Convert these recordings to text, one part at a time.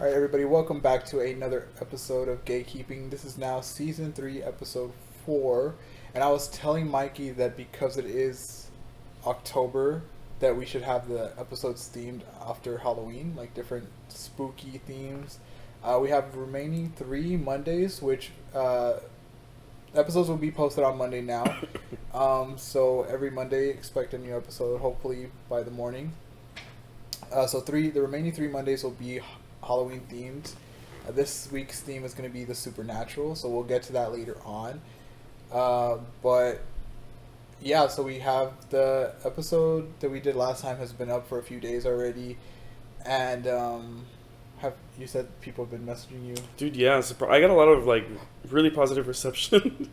All right, everybody, welcome back to another episode of Gatekeeping. This is now season 3, episode 4. And I was telling Mikey that because it is October, that we should have the episodes themed after Halloween, like different spooky themes. We have remaining 3 Mondays, which episodes will be posted on Monday now. So every Monday, expect a new episode, hopefully by the morning. The remaining 3 Mondays will be Halloween themed. This week's theme is going to be the supernatural, so we'll get to that later on. But yeah, so we have the episode that we did last time has been up for a few days already, and have you said people have been messaging you? Dude, yeah, I got a lot of really positive reception.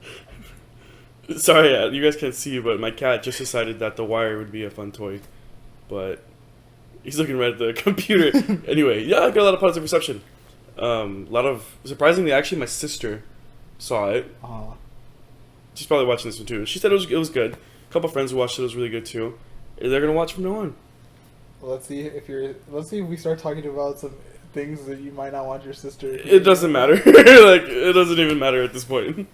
Sorry, you guys can't see, but my cat just decided that the wire would be a fun toy, but he's looking right at the computer. Anyway, yeah, I got a lot of positive reception. Surprisingly, actually, my sister saw it. Uh-huh. She's probably watching this one too. She said it was good. A couple of friends who watched it was really good too. They're gonna watch from now on. Well, let's see if we start talking about some things that you might not want your sister. It doesn't matter. It doesn't even matter at this point.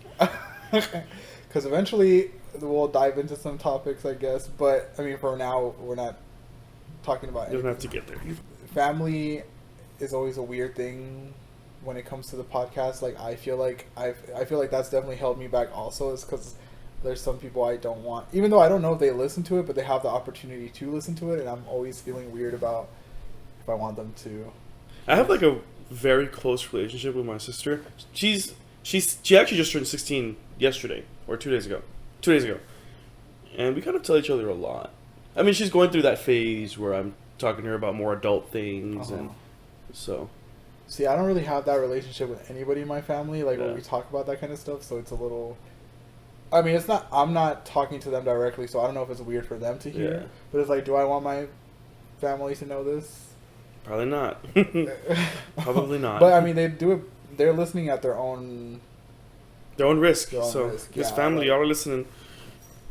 Because eventually we'll dive into some topics, I guess. But I mean, for now, we're not talking about. You don't have to get there. Family is always a weird thing when it comes to the podcast. Like I feel like that's definitely held me back. Also, is because there's some people I don't want, even though I don't know if they listen to it, but they have the opportunity to listen to it, and I'm always feeling weird about if I want them to. I have a very close relationship with my sister. She actually just turned 16 yesterday or 2 days ago. 2 days ago, and we kind of tell each other a lot. I mean, she's going through that phase where I'm talking to her about more adult things, and so. See, I don't really have that relationship with anybody in my family, Yeah. when we talk about that kind of stuff, so it's a little... I mean, it's not... I'm not talking to them directly, so I don't know if it's weird for them to hear. Yeah. But it's do I want my family to know this? Probably not. Probably not. But, I mean, they do it... They're listening at their own risk. Their own So, risk, this yeah, family, y'all are listening.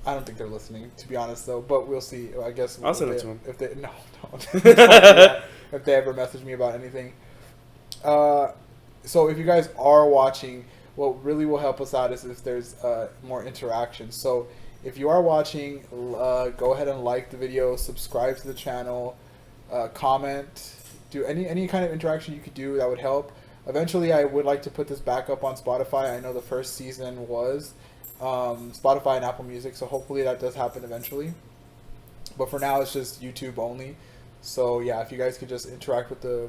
I don't think they're listening, to be honest, though. But we'll see. I guess... I'll send it to them. If they... No, don't. Don't do that. If they ever message me about anything. So if you guys are watching, what really will help us out is if there's more interaction. So if you are watching, go ahead and like the video, subscribe to the channel, comment, do any kind of interaction you could do that would help. Eventually, I would like to put this back up on Spotify. I know the first season was Spotify and Apple Music, so hopefully that does happen eventually. But for now, it's just YouTube only. So yeah, if you guys could just interact with the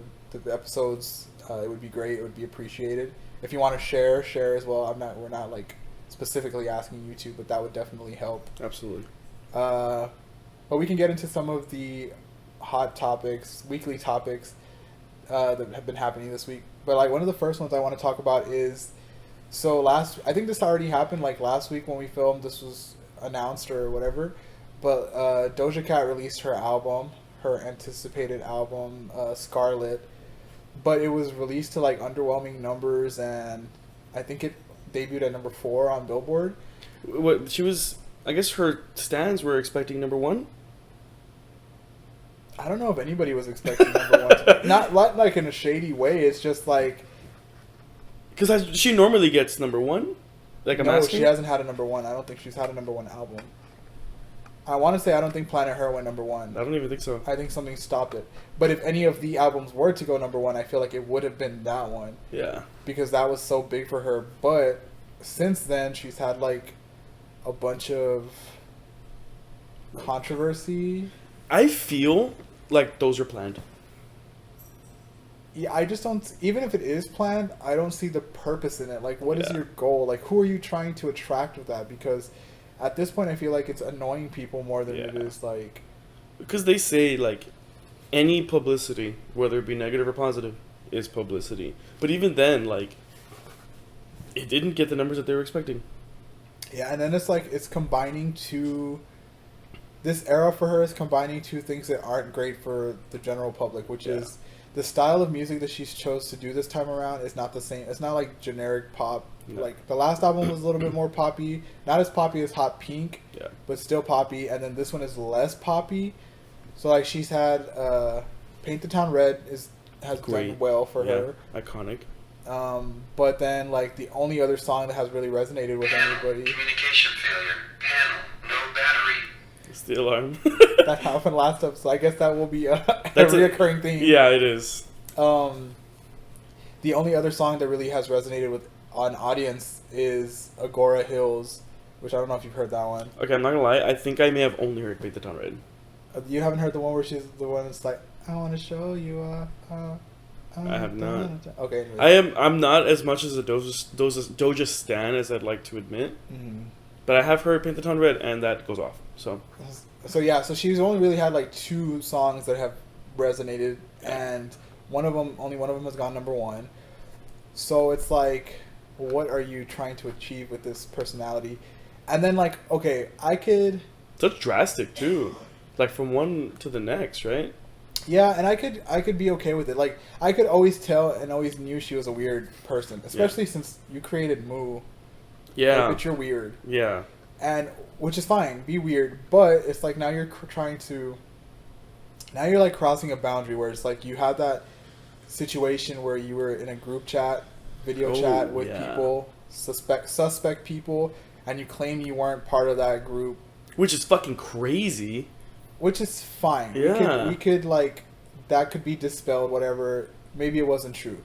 episodes, it would be great. It would be appreciated. If you want to share as well. We're not specifically asking you to, but that would definitely help. Absolutely. But we can get into some of the hot topics, weekly topics that have been happening this week. But one of the first ones I want to talk about is, I think this already happened last week when we filmed. This was announced or whatever. But Doja Cat released her album. Her anticipated album, Scarlet, but it was released to underwhelming numbers, and I think it debuted at number 4 on Billboard. What she was? I guess her stans were expecting number 1. I don't know if anybody was expecting number 1. Not in a shady way. It's just because she normally gets number 1. No, she hasn't had a number 1. I don't think she's had a number 1 album. I want to say I don't think Planet Her went number 1. I don't even think so. I think something stopped it. But if any of the albums were to go number 1, I feel like it would have been that one. Yeah. Because that was so big for her. But since then, she's had a bunch of controversy. I feel like those are planned. Yeah, I just don't... Even if it is planned, I don't see the purpose in it. What is your goal? Who are you trying to attract with that? Because... at this point, I feel like it's annoying people more than it is Because they say any publicity, whether it be negative or positive, is publicity. But even then, it didn't get the numbers that they were expecting. Yeah, and then it's combining two... This era for her is combining two things that aren't great for the general public, which is the style of music that she's chose to do this time around is not the same. It's not generic pop. No. The last album was a little bit more poppy, not as poppy as Hot Pink, but still poppy. And then this one is less poppy. So she's had Paint the Town Red is has Great. done well for her. Iconic. But then like the only other song that has really resonated with anybody. Communication failure. Panel. No battery. It's the alarm. That happened last episode. I guess that will be a reoccurring theme. Yeah, it is. The only other song that really has resonated with an audience is Agora Hills, which I don't know if you've heard that one. Okay, I'm not gonna lie. I think I may have only heard Paint the Town Red. You haven't heard the one where she's the one that's like, I want to show you. I have not. Okay. Anyways. I'm not as much as a Doja stan as I'd like to admit. Mm-hmm. But I have heard Paint the Town Red, and that goes off. So yeah, so she's only really had like 2 songs that have resonated, and only one of them has gone number 1. So it's like, what are you trying to achieve with this personality? And then like, okay, I could. Such drastic too, like from one to the next, right? Yeah, and I could be okay with it. Like I could always tell and always knew she was a weird person, especially since you created Moo. Yeah, like, but you're weird. Yeah, and which is fine, be weird, but it's like now you're like crossing a boundary where it's like you had that situation where you were in a group chat, video chat with people, suspect people, and you claim you weren't part of that group, which is fucking crazy. Which is fine. Yeah, we could like that could be dispelled, whatever. Maybe it wasn't true.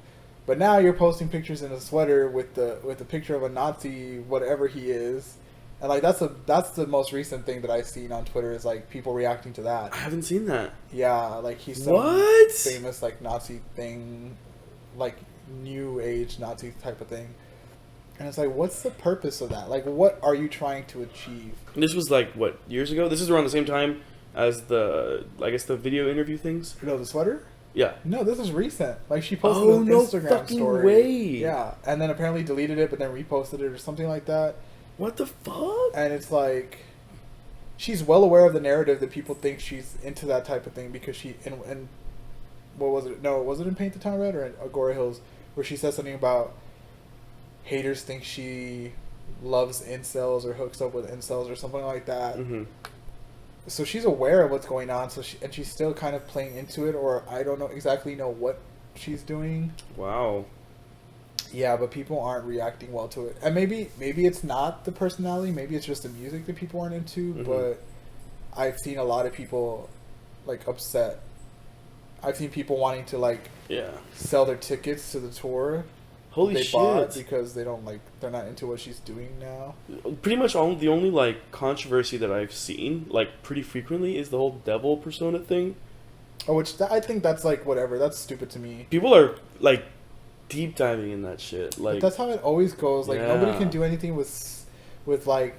But now you're posting pictures in a sweater with the picture of a Nazi, whatever he is, and like that's the most recent thing that I've seen on Twitter is like people reacting to that. I haven't seen that. Yeah, like he's some famous like Nazi thing, like new age Nazi type of thing, and it's like, what's the purpose of that? Like, what are you trying to achieve? This was like what, years ago? This is around the same time as the video interview things. You know, the sweater. Yeah. No, this is recent. Like she posted an Instagram story. Way. Yeah, and then apparently deleted it, but then reposted it or something like that. What the fuck? And it's like, she's well aware of the narrative that people think she's into that type of thing because she and what was it? No, was it in Paint the Town Red or in Agora Hills where she said something about haters think she loves incels or hooks up with incels or something like that. Mm-hmm. So she's aware of what's going on, and she's still kind of playing into it, or I don't exactly know what she's doing. Wow. Yeah, but people aren't reacting well to it. And maybe it's not the personality, maybe it's just the music that people aren't into, mm-hmm. but I've seen a lot of people like upset. I've seen people wanting to like sell their tickets to the tour. Holy they shit! Bought because they're not into what she's doing now. Pretty much the only like controversy that I've seen like pretty frequently is the whole devil persona thing. Oh, I think that's like whatever. That's stupid to me. People are like deep diving in that shit. Like, but that's how it always goes. Like nobody can do anything with like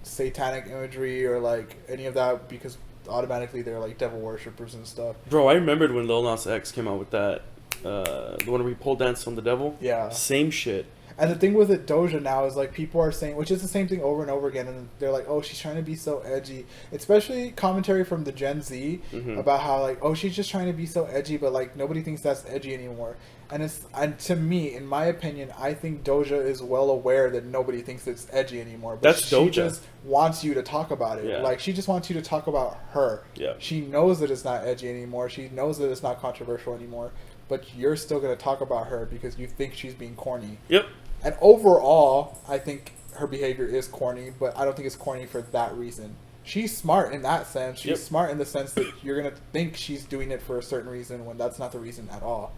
satanic imagery or like any of that because automatically they're like devil worshippers and stuff. Bro, I remembered when Lil Nas X came out with that. The one where we pole dance on the devil. Yeah. Same shit. And the thing with it, Doja now is like people are saying, which is the same thing over and over again, and they're like, "Oh, she's trying to be so edgy." Especially commentary from the Gen Z about how like, "Oh, she's just trying to be so edgy," but like nobody thinks that's edgy anymore. And to me, in my opinion, I think Doja is well aware that nobody thinks it's edgy anymore. But that's she Doja. Just wants you to talk about it. Yeah. Like she just wants you to talk about her. Yeah. She knows that it's not edgy anymore. She knows that it's not controversial anymore. But you're still going to talk about her because you think she's being corny. Yep. And overall, I think her behavior is corny, but I don't think it's corny for that reason. She's smart in that sense. She's smart in the sense that you're going to think she's doing it for a certain reason when that's not the reason at all.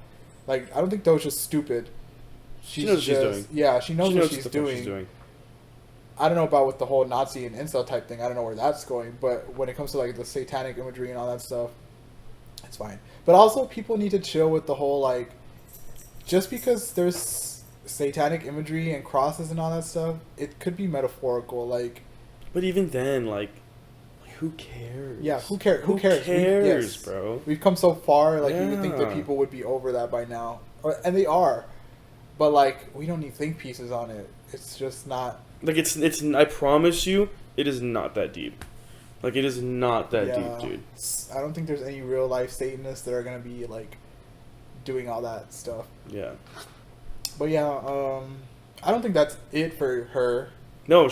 Like, I don't think Doja's stupid. She knows what she's doing. Yeah, she knows what she's doing. She's doing. I don't know about with the whole Nazi and incel type thing. I don't know where that's going. But when it comes to, like, the satanic imagery and all that stuff, it's fine. But also, people need to chill with the whole, like, just because there's satanic imagery and crosses and all that stuff, it could be metaphorical, like... But even then, like who cares? Yeah, who cares? Who cares, bro? We've come so far, like, you would think that people would be over that by now. And they are. But, like, we don't need think pieces on it. It's just not... Like, it's I promise you, it is not that deep. Like, it is not that deep, dude. I don't think there's any real life Satanists that are going to be, like, doing all that stuff. Yeah. But, yeah, I don't think that's it for her. No,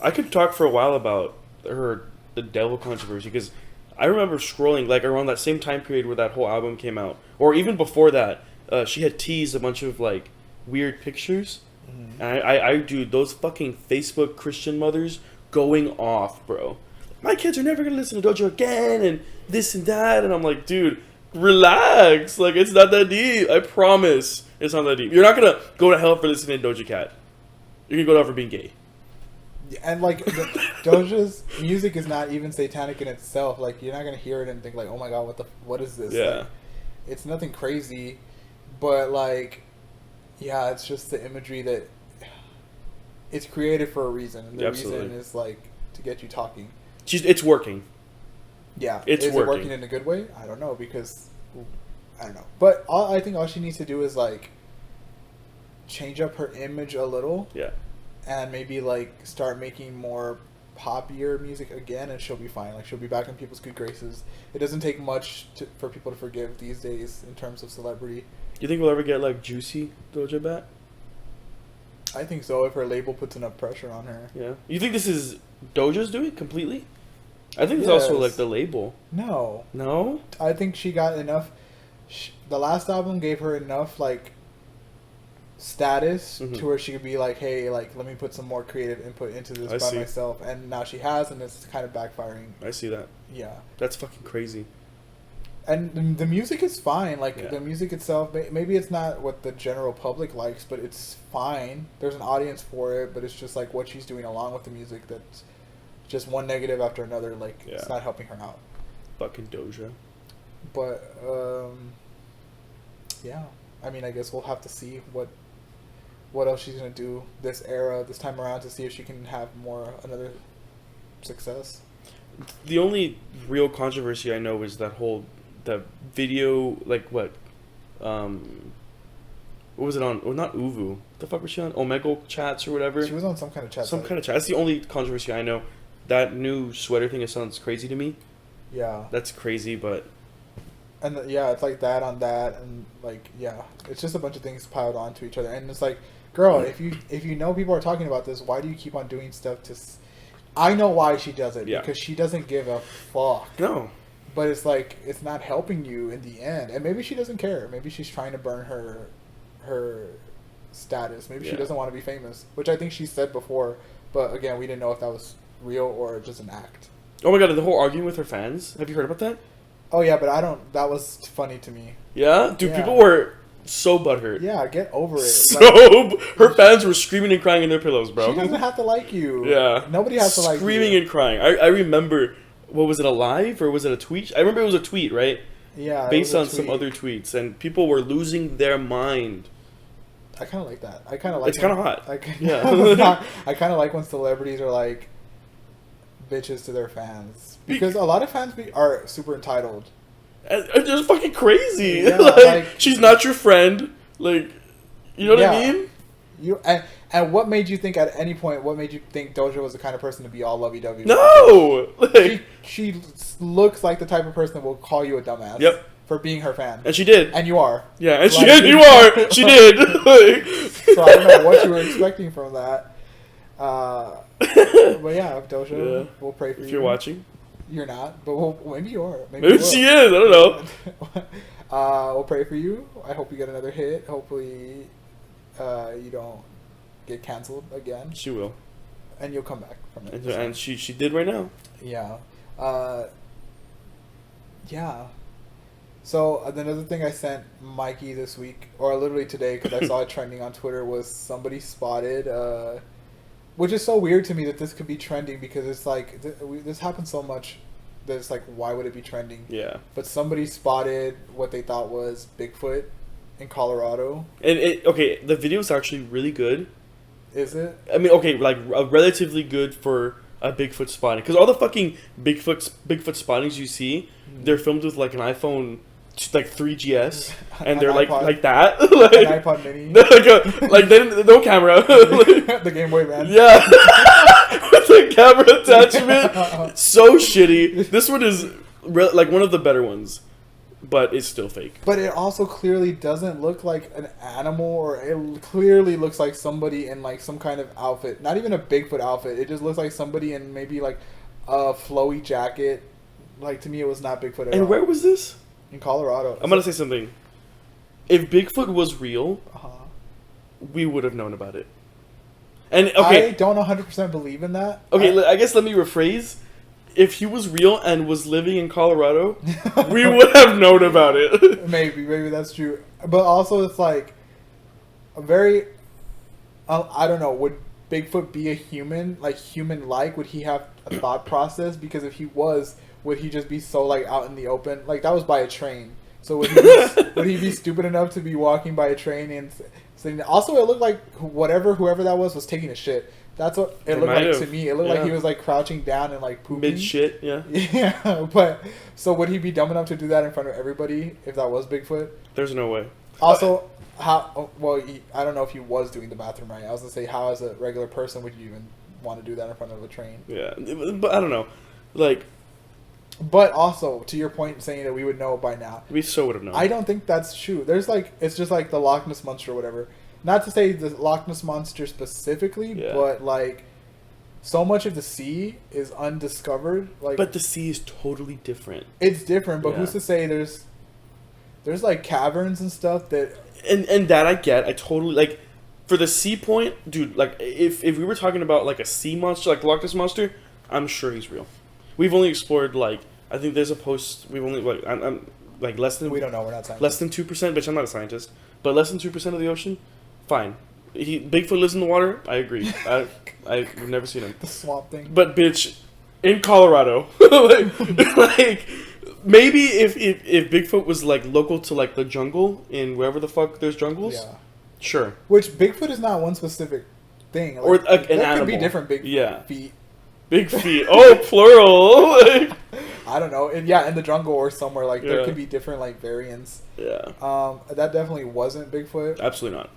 I could talk for a while about the devil controversy, because I remember scrolling like around that same time period where that whole album came out, or even before that. She had teased a bunch of like weird pictures, and I dude, those fucking Facebook Christian mothers going off, bro. My kids are never gonna listen to Doja again, and this and that, and I'm like, dude, relax. Like, it's not that deep. I promise, it's not that deep. You're not gonna go to hell for listening to Doja Cat. You're gonna go to hell for being gay. And like Doja's music is not even satanic in itself. Like, you're not gonna hear it and think like, oh my god, what is this? Yeah, like, it's nothing crazy, but like, yeah, it's just the imagery that it's created for a reason, and the reason is like to get you talking. It's working. Yeah, is it working in a good way? I don't know, because I don't know. But I think all she needs to do is like change up her image a little. Yeah. And maybe like start making more poppier music again, and she'll be fine. Like, she'll be back in people's good graces. It doesn't take much for people to forgive these days in terms of celebrity. You think we'll ever get like juicy Doja back? I think so, if her label puts enough pressure on her. Yeah. You think this is Doja's doing completely? I think it's also like the label. No. No? I think she got enough. The last album gave her enough like status to where she could be like, hey, like, let me put some more creative input into this by myself. And now she has, and it's kind of backfiring. I see that. Yeah. That's fucking crazy. And the music is fine. Like, the music itself, maybe it's not what the general public likes, but it's fine. There's an audience for it, but it's just like what she's doing along with the music that's just one negative after another. Like, it's not helping her out. Fucking Doja. But, yeah. I mean, I guess we'll have to see what else she's going to do this time around, to see if she can have another success. The only real controversy I know is that video, like what was it on? Or not Uvu. What the fuck was she on? Omegle chats or whatever? She was on some kind of chat. Some kind of chat. That's the only controversy I know. That new sweater thing, it sounds crazy to me. Yeah. That's crazy, but... And it's like that on that, and like, yeah. It's just a bunch of things piled onto each other. And it's like, girl, if you know people are talking about this, why do you keep on doing stuff to... I know why she does it. Yeah. Because she doesn't give a fuck. No. But it's like, it's not helping you in the end. And maybe she doesn't care. Maybe she's trying to burn her status. Maybe she doesn't want to be famous, which I think she said before. But again, we didn't know if that was real or just an act. Oh my god, the whole arguing with her fans. Have you heard about that? Oh yeah, but that was funny to me. Yeah? Dude, people were so butthurt. Yeah, get over it. Her fans were screaming and crying in their pillows, bro. She doesn't have to like you. Yeah. Nobody has to like you. Screaming and crying. I remember, what was it, a live or was it a tweet? I remember it was a tweet, right? Yeah. Based on some other tweets, and people were losing their mind. I kind of like that. I kind of like it's kind of hot. I kind of like when celebrities are like bitches to their fans, because a lot of fans are super entitled. It's just fucking crazy. Yeah, like, she's not your friend. Like, you know what I mean? And what made you think at any point? What made you think Doja was the kind of person to be all lovey-dovey? No, like she looks like the type of person that will call you a dumbass. Yep. For being her fan. And she did. And you are. Yeah, and you are. She did. So I don't know what you were expecting from that. But yeah, Doja, we'll pray for you. If you're watching. You're not, but maybe you are. Maybe she is. I don't know. We'll pray for you. I hope you get another hit. Hopefully, you don't get canceled again. She will. And you'll come back from it. And she did right now. Yeah. Yeah. So another thing I sent Mikey this week, or literally today, because I saw it trending on Twitter, was somebody spotted, which is so weird to me that this could be trending, because it's like, this happens so much that it's like, why would it be trending? Yeah. But somebody spotted what they thought was Bigfoot in Colorado. And the video is actually really good. Is it? I mean, okay, like relatively good for a Bigfoot spotting, because all the fucking Bigfoot spottings you see, they're filmed with like an iPhone, like 3GS, and they're iPod, like that, like an iPod Mini, like they no camera, the Game Boy Man, yeah, with the camera attachment, so shitty. This one is like one of the better ones, but it's still fake. But it also clearly doesn't look like an animal, or it clearly looks like somebody in like some kind of outfit. Not even a Bigfoot outfit. It just looks like somebody in maybe like a flowy jacket, Like, to me, it was not Bigfoot at all. And where was this? In Colorado. I'm gonna say something. If Bigfoot was real, Uh-huh. we would have known about it. And okay, I don't 100% believe in that. okay. I guess let me rephrase. If he was real and was living in Colorado, we would have known about it. Maybe that's true. But also, it's like a very. I don't know. Would Bigfoot be a human? Like human-like? Would he have a thought process? Because if he was, would he just be so like out in the open? Like that was by a train. So would he be stupid enough to be walking by a train and sitting there? Also, it looked like whoever that was taking a shit. That's what it looked like to me. It looked like he was like crouching down and like pooping. Mid shit, yeah. Yeah, but so would he be dumb enough to do that in front of everybody if that was Bigfoot? There's no way. Also, I don't know if he was doing the bathroom right. I was gonna say, how as a regular person would you even want to do that in front of a train? Yeah, but I don't know. Like, but also to your point, saying that we would know by now, we so would have known. I don't think that's true. There's like it's just like the Loch Ness monster or whatever. Not to say the Loch Ness monster specifically, but like so much of the sea is undiscovered. Like, but the sea is totally different. It's different, but who's to say there's like caverns and stuff that. And that I get. I totally like for the sea point, dude. Like if we were talking about like a sea monster, like Loch Ness monster, I'm sure he's real. We've only explored like I think there's a post. We've only like I'm like less than we don't know. We're not scientists. Less than 2%, which I'm not a scientist, but less than 2% of the ocean. Fine. Bigfoot lives in the water. I agree. I've never seen him. The swamp thing. But bitch, in Colorado, like maybe if Bigfoot was like local to like the jungle in wherever the fuck there's jungles, sure. Which Bigfoot is not one specific thing. Like, or an animal. Could be different big feet. Big feet. Oh, plural. I don't know. In the jungle or somewhere like there could be different like variants. Yeah. That definitely wasn't Bigfoot. Absolutely not.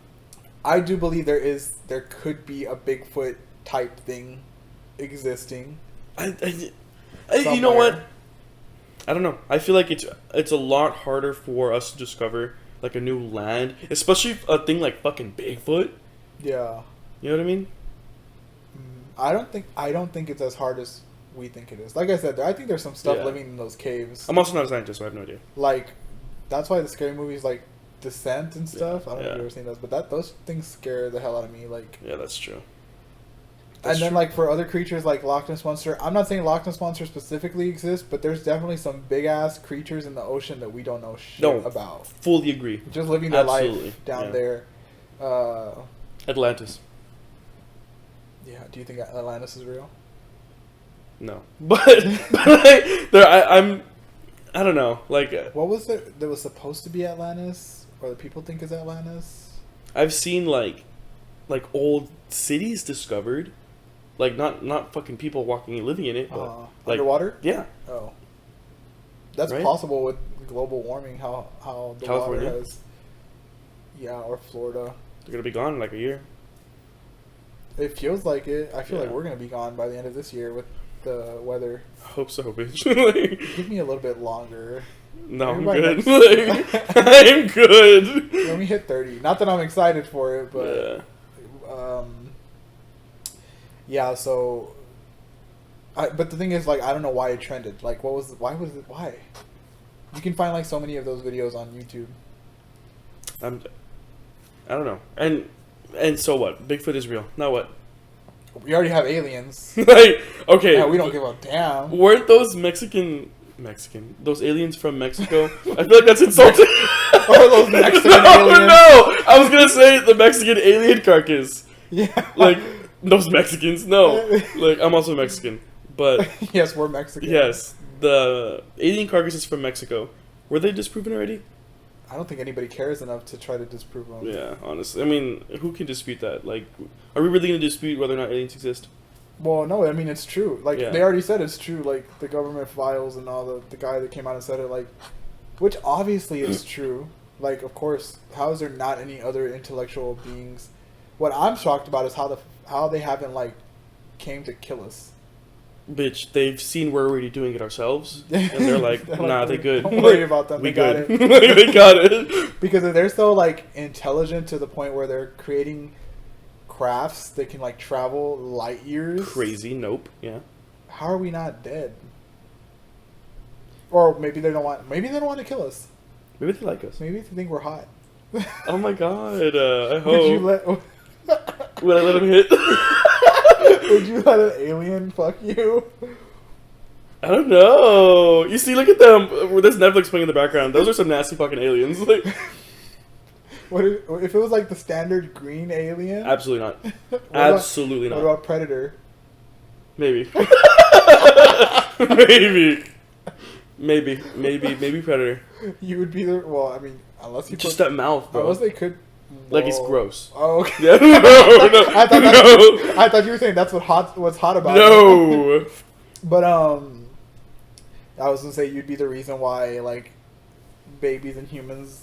I do believe there could be a Bigfoot type thing existing. You know what? I don't know. I feel like it's a lot harder for us to discover like a new land, especially a thing like fucking Bigfoot. Yeah. You know what I mean? I don't think it's as hard as we think it is. Like I said, I think there's some stuff living in those caves. I'm also not a scientist, so I have no idea. Like, that's why the scary movies like Descent and stuff. I don't know if you've ever seen those, but those things scare the hell out of me. Like, yeah, that's true. And then, like, for other creatures like Loch Ness Monster, I'm not saying Loch Ness Monster specifically exists, but there's definitely some big-ass creatures in the ocean that we don't know shit about. Fully agree. Just living their life down there. Atlantis. Yeah, do you think Atlantis is real? No. But like, I don't know. Like, what was it that was supposed to be Atlantis? Or that people think is Atlantis? I've seen, like old cities discovered. Like, not fucking people walking and living in it, but like, underwater? Yeah. Oh. That's possible with global warming, how the California? water has... Yeah, or Florida. They're going to be gone in like a year. It feels like it. I feel like we're going to be gone by the end of this year with the weather. I hope so, bitch. Give me a little bit longer. No, I'm good. I'm good. Let me hit 30. Not that I'm excited for it, but... Yeah, so... but the thing is, like, I don't know why it trended. Like, why? You can find, like, so many of those videos on YouTube. I don't know. And so what? Bigfoot is real. Now what? We already have aliens. Like, okay. Yeah, we don't give a damn. Weren't those those aliens from Mexico? I feel like that's insulting. Or those Mexican aliens. No! I was gonna say the Mexican alien carcass. Yeah. Like, those Mexicans. No. Like, I'm also Mexican. But... Yes, we're Mexican. Yes. The alien carcasses from Mexico. Were they disproven already? I don't think anybody cares enough to try to disprove them. Yeah, honestly. I mean, who can dispute that? Like, are we really going to dispute whether or not aliens exist? Well, no, I mean, it's true. Like, they already said it's true. Like, the government files and all the guy that came out and said it, like, which obviously is true. Like, of course, how is there not any other intellectual beings? What I'm shocked about is how they haven't, like, came to kill us. Bitch, they've seen we're already doing it ourselves, and they're like, nah, they good. Don't worry about them. We got good. it. They got it. Because they're so, like, intelligent to the point where they're creating crafts that can, like, travel light years. Crazy. Nope. Yeah. How are we not dead? Or maybe they don't want. Maybe they don't want to kill us. Maybe they like us. Maybe they think we're hot. Oh my god! I hope. Would you let? Would I let him hit? Would you let an alien fuck you? I don't know. You see, look at them. There's Netflix playing in the background. Those are some nasty fucking aliens. Like, What if it was like the standard green alien? absolutely not. What Absolutely What not. about Predator? Maybe. Maybe Predator. You would be the I mean, unless you Just put, that mouth, bro. unless they could. Like he's Whoa. gross. Oh, okay. Yeah. No, I thought no. I thought you were saying that's what's hot about it. No. But I was gonna say you'd be the reason why like babies and humans,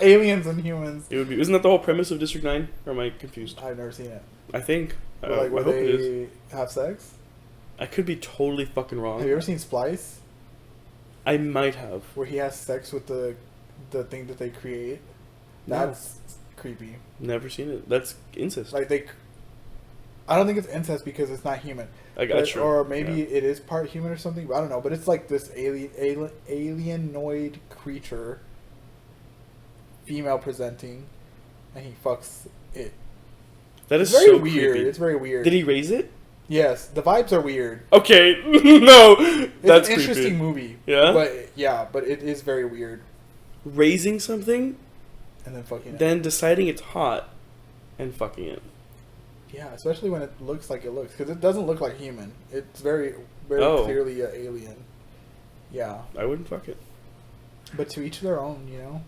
aliens and humans. It would be. Isn't that the whole premise of District 9? Or am I confused? I've never seen it. I think. But, like I where hope it is. they have sex. I could be totally fucking wrong. Have you ever seen Splice, I might have. where he has sex with the thing that they create? No. That's creepy. Never seen it. That's incest. Like I don't think it's incest because it's not human. I got you. Or maybe it is part human or something. But I don't know. But it's like this alienoid creature, female presenting, and he fucks it. That is It's very so weird. creepy. It's very weird. Did he raise it? Yes, the vibes are weird. Okay, no, It's that's an creepy. interesting movie. Yeah? But it is very weird. Raising something, And then fucking it. then deciding it's hot, and fucking it. Yeah, especially when it looks like it looks, because it doesn't look like human. It's very clearly an alien. Yeah, I wouldn't fuck it. but to each their own, you know.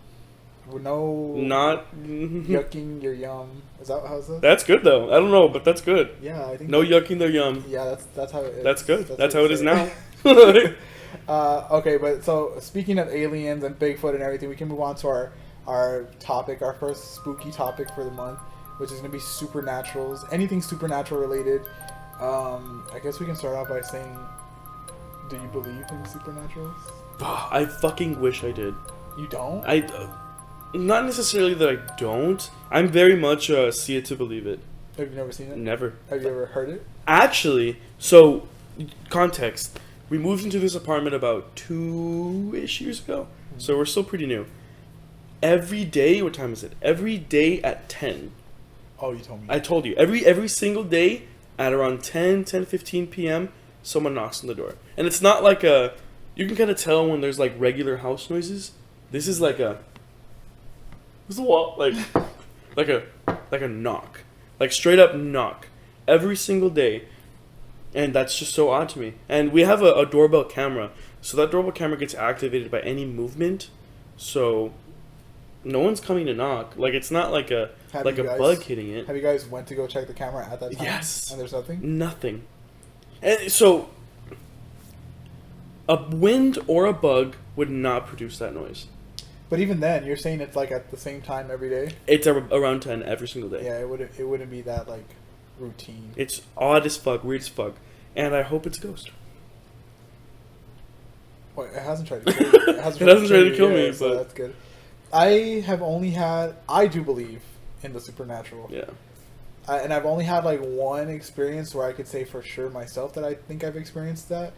No, Not. yucking your yum. Is that how it says? That's good though. I don't know, but that's good. Yeah, I think. No yucking their yum. Yeah, that's how it is. That's good. That's how what it is says. now. Okay, but so speaking of aliens and Bigfoot and everything, we can move on to our topic, our first spooky topic for the month, which is gonna be supernaturals. Anything supernatural related. I guess we can start off by saying, do you believe in supernaturals? I fucking wish I did. You don't? Not necessarily that I don't. I'm very much see it to believe it. Have you never seen it? Never. Have you ever heard it? Actually, so context. We moved into this apartment about 2-ish years ago, so we're still pretty new. Every day, what time is it? Every day at 10. Oh, you told me. I told you. Every single day at around 10:15 p.m., someone knocks on the door. And it's not like a... You can kind of tell when there's like regular house noises. This is like a... What's the wall? Like a knock. Like straight up knock. Every single day. And that's just so odd to me. And we have a doorbell camera. So that doorbell camera gets activated by any movement. So no one's coming to knock. Like it's not like a bug hitting it. Have you guys went to go check the camera at that time? Yes. And there's nothing? Nothing. And so a wind or a bug would not produce that noise. But even then, you're saying it's like at the same time every day? It's around 10 every single day. Yeah, it wouldn't be that like routine. It's odd as fuck, weird as fuck. And I hope it's a ghost. Well, it hasn't tried to kill you. It hasn't tried to kill me, yet, so but... that's good. I do believe in the supernatural. Yeah. And I've only had like one experience where I could say for sure myself that I think I've experienced that.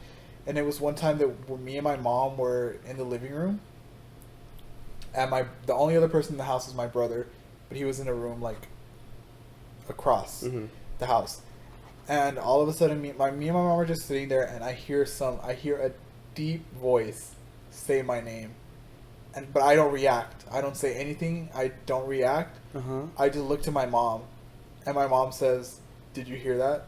And it was one time that me and my mom were in the living room. And the only other person in the house was my brother, but he was in a room like across the house. And all of a sudden, me and my mom were just sitting there, and I hear a deep voice say my name, but I don't react. I don't say anything. I don't react. I just look to my mom, and my mom says, "Did you hear that?"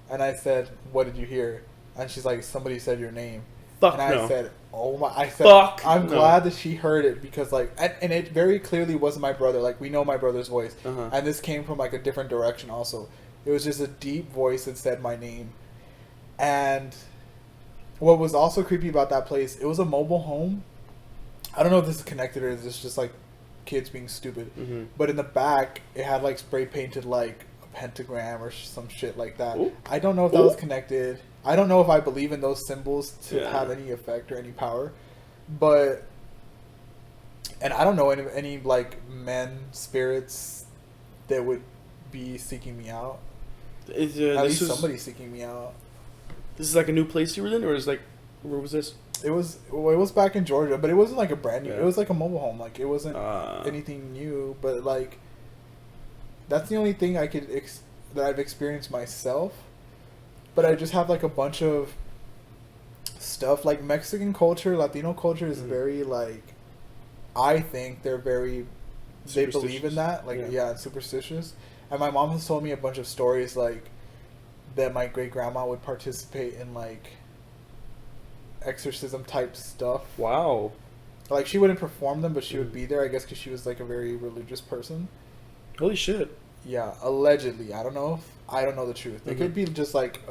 And I said, "What did you hear?" And she's like, "Somebody said your name." Fuck and I no. said, "Oh my!" I said, Fuck "I'm no. glad that she heard it because like, and it very clearly wasn't my brother. Like we know my brother's voice, and this came from like a different direction. Also, it was just a deep voice that said my name. And what was also creepy about that place, it was a mobile home. I don't know if this is connected or is this just like kids being stupid. But in the back, it had like spray painted like a pentagram or some shit like that. Ooh. I don't know if that was connected. I don't know if I believe in those symbols to have any effect or any power, and I don't know any like men spirits that would be seeking me out. At least somebody's seeking me out. This is like a new place you were in, or is like Where was this? It was back in Georgia, but it wasn't like a brand new. Yeah. It was like a mobile home. Like it wasn't Ah. anything new, but like that's the only thing I could that I've experienced myself. But I just have like a bunch of stuff like Mexican culture, Latino culture is very like I think they're very they believe in that like yeah, it's superstitious. And my mom has told me a bunch of stories like that my great grandma would participate in like exorcism type stuff. Wow. Like she wouldn't perform them, but she would be there. I guess because she was like a very religious person. Holy shit. Yeah, allegedly. I don't know. I don't know the truth. It could be just like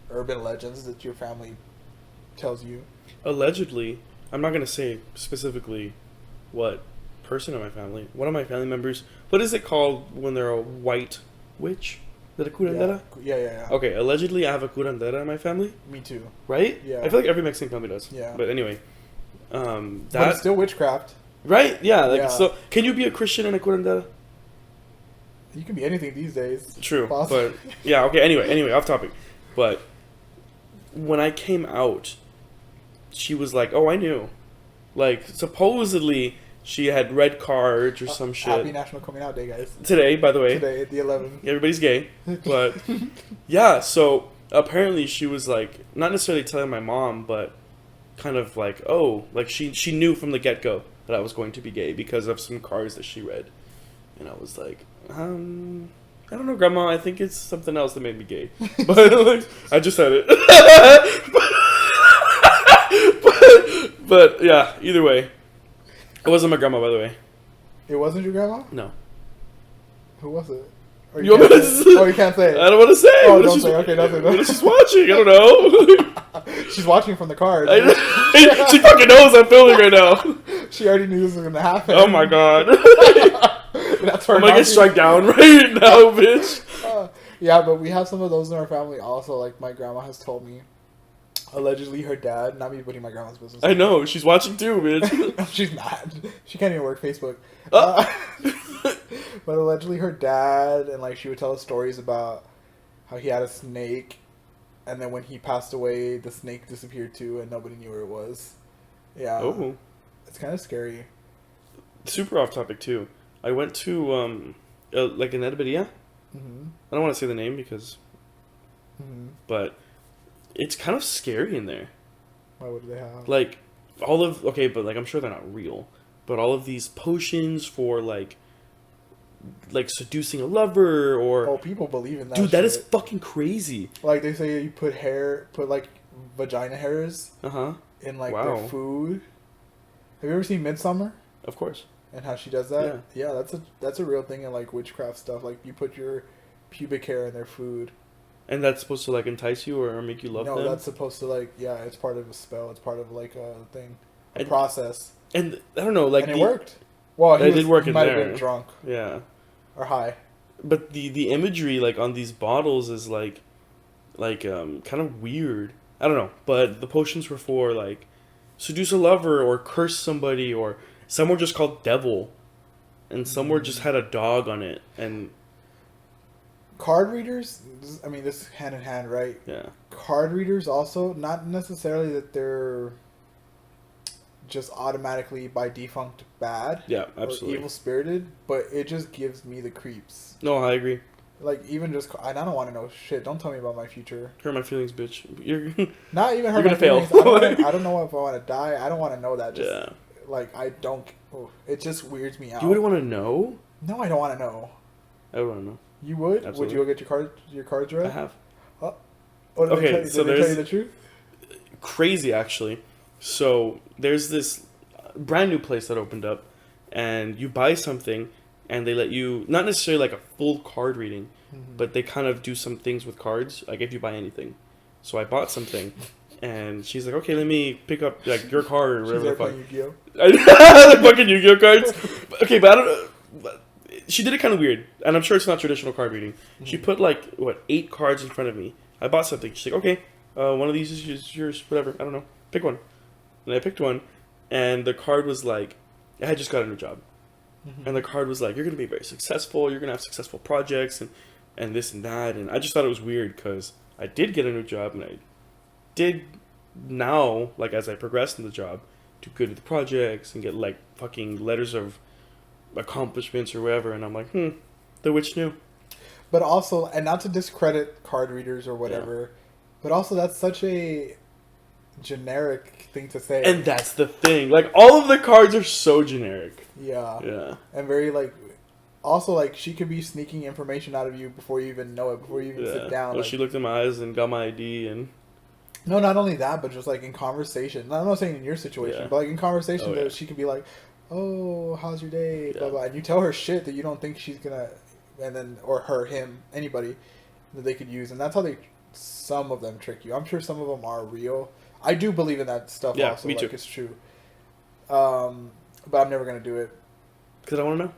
urban legends that your family tells you. Allegedly, I'm not gonna say specifically what person in my family. One of my family members. What is it called when they're a white witch? Is it a curandera? Yeah. Okay, allegedly I have a curandera in my family. Me too. Right? Yeah. I feel like every Mexican family does. Yeah. But anyway, But it's still witchcraft. Right? Yeah. Like Yeah. so. Can you be a Christian in a curandera? You can be anything these days. True. Possibly. But yeah. Okay. Anyway, off topic. But when I came out, she was like, "Oh, I knew." Like supposedly she had red cards or some shit. Happy National Coming Out Day, guys. Today, by the way. Today, the 11th. Everybody's gay. But yeah, so apparently she was like, not necessarily telling my mom, but kind of like, oh, like she knew from the get-go that I was going to be gay because of some cards that she read. And I was like, I don't know, Grandma, I think it's something else that made me gay. But like, I just said it. but yeah, either way. It wasn't my grandma, by the way. It wasn't your grandma? No. Who was it? Or You want me to say say? it? Oh, you can't say it. I don't want to say. Oh, What if don't she's- say. Okay, don't say that. What if she's watching? I don't know. She's watching from the card. She fucking knows I'm filming right now. She already knew this was going to happen. Oh my god. That's her I'm gonna get knocking. struck down right now, bitch. Yeah, but we have some of those in our family also. Like, my grandma has told me, allegedly her dad, not me putting my grandma's business. I know, she's watching too, bitch. She's mad. She can't even work Facebook. Oh. But allegedly her dad, and like she would tell us stories about how he had a snake, and then when he passed away, the snake disappeared too, and nobody knew where it was. Yeah. Oh. It's kind of scary. Super off topic too. I went to like an Edberia. Mm-hmm. I don't want to say the name because, Mm-hmm. but it's kind of scary in there. Why would they have? Like but like I'm sure they're not real. But all of these potions for like seducing a lover or Oh, people believe in that. dude, that is shit. fucking crazy. Like they say, you put like vagina hairs Uh-huh. in like Wow. their food. Have you ever seen Midsummer? Of course. And how she does that? Yeah, that's a real thing in like witchcraft stuff. Like you put your pubic hair in their food. And that's supposed to like entice you or make you love them? No, that's supposed to like it's part of a spell. It's part of like a thing, a And- process. And I don't know, like And it worked. Well, It did work he in might have there. been drunk Yeah. or high. But the imagery like on these bottles is like kind of weird. I don't know, but the potions were for like seduce a lover or curse somebody, or some were just called devil, and some were just had a dog on it, and Card readers. I mean, this is hand in hand, right? yeah, Card readers also, not necessarily that they're just automatically by defunct bad. yeah, Or absolutely. evil spirited, but it just gives me the creeps. No, I agree. Like even just, I don't want to know shit. Don't tell me about my future. Hurt my feelings, bitch. You're Not even You're hurt my gonna fail. feelings. I don't know if I want to die. I don't want to know that. Just yeah. like I don't. It just weirds me out. You wouldn't want to know? No, I don't want to know. I would want to know. You would? Absolutely. Would you go get your cards read? I have. Oh, did Okay, they tell you, so did they tell you there's- the truth? Crazy, actually. So there's this brand new place that opened up, and you buy something, and they let you not necessarily like a full card reading, but they kind of do some things with cards, like if you buy anything. So I bought something, and she's like, "Okay, let me pick up like your card or She's whatever there the fuck." playing Yu-Gi-Oh. Like fucking Yu-Gi-Oh cards. Okay, but I don't know. She did it kind of weird, and I'm sure it's not traditional card reading. She put like 8 cards in front of me. I bought something. She's like, "Okay, one of these is yours. Whatever. I don't know. Pick one." And I picked one, and the card was like, I had just got a new job, and the card was like, "You're gonna be very successful. You're gonna have successful projects, and this and that." And I just thought it was weird because I did get a new job, and I did now, like, as I progress in the job, do good at the projects and get, like, fucking letters of accomplishments or whatever, and I'm like, the witch knew. But also, and not to discredit card readers or whatever, but also that's such a generic thing to say. And that's the thing. Like, all of the cards are so generic. Yeah. Yeah. And very, like, also, like, she could be sneaking information out of you before you even know it, before you even sit down. Well, like, she looked in my eyes and got my ID and... No, not only that, but just, like, in conversation. I'm not saying in your situation, but, like, in conversation, she could be like, oh, how's your day? Blah, blah. And you tell her shit that you don't think she's gonna... And then... Or her, him, anybody that they could use. And that's how some of them trick you. I'm sure some of them are real. I do believe in that stuff also. Me too. Like, it's true. But I'm never gonna do it. Because I want to know.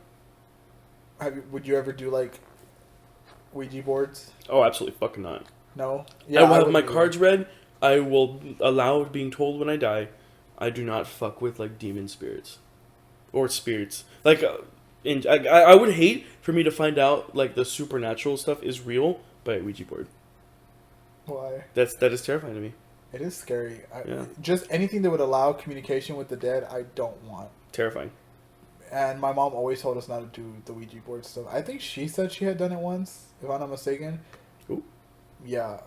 Would you ever do, like, Ouija boards? Oh, absolutely fucking not. No? Yeah, I want my cards read. I will allow being told when I die. I do not fuck with, like, demon spirits. Or spirits. Like, I would hate for me to find out, like, the supernatural stuff is real by a Ouija board. Why? That is terrifying to me. It is scary. Just anything that would allow communication with the dead, I don't want. Terrifying. And my mom always told us not to do the Ouija board stuff. I think she said she had done it once, if I'm not mistaken. Ooh. Yeah,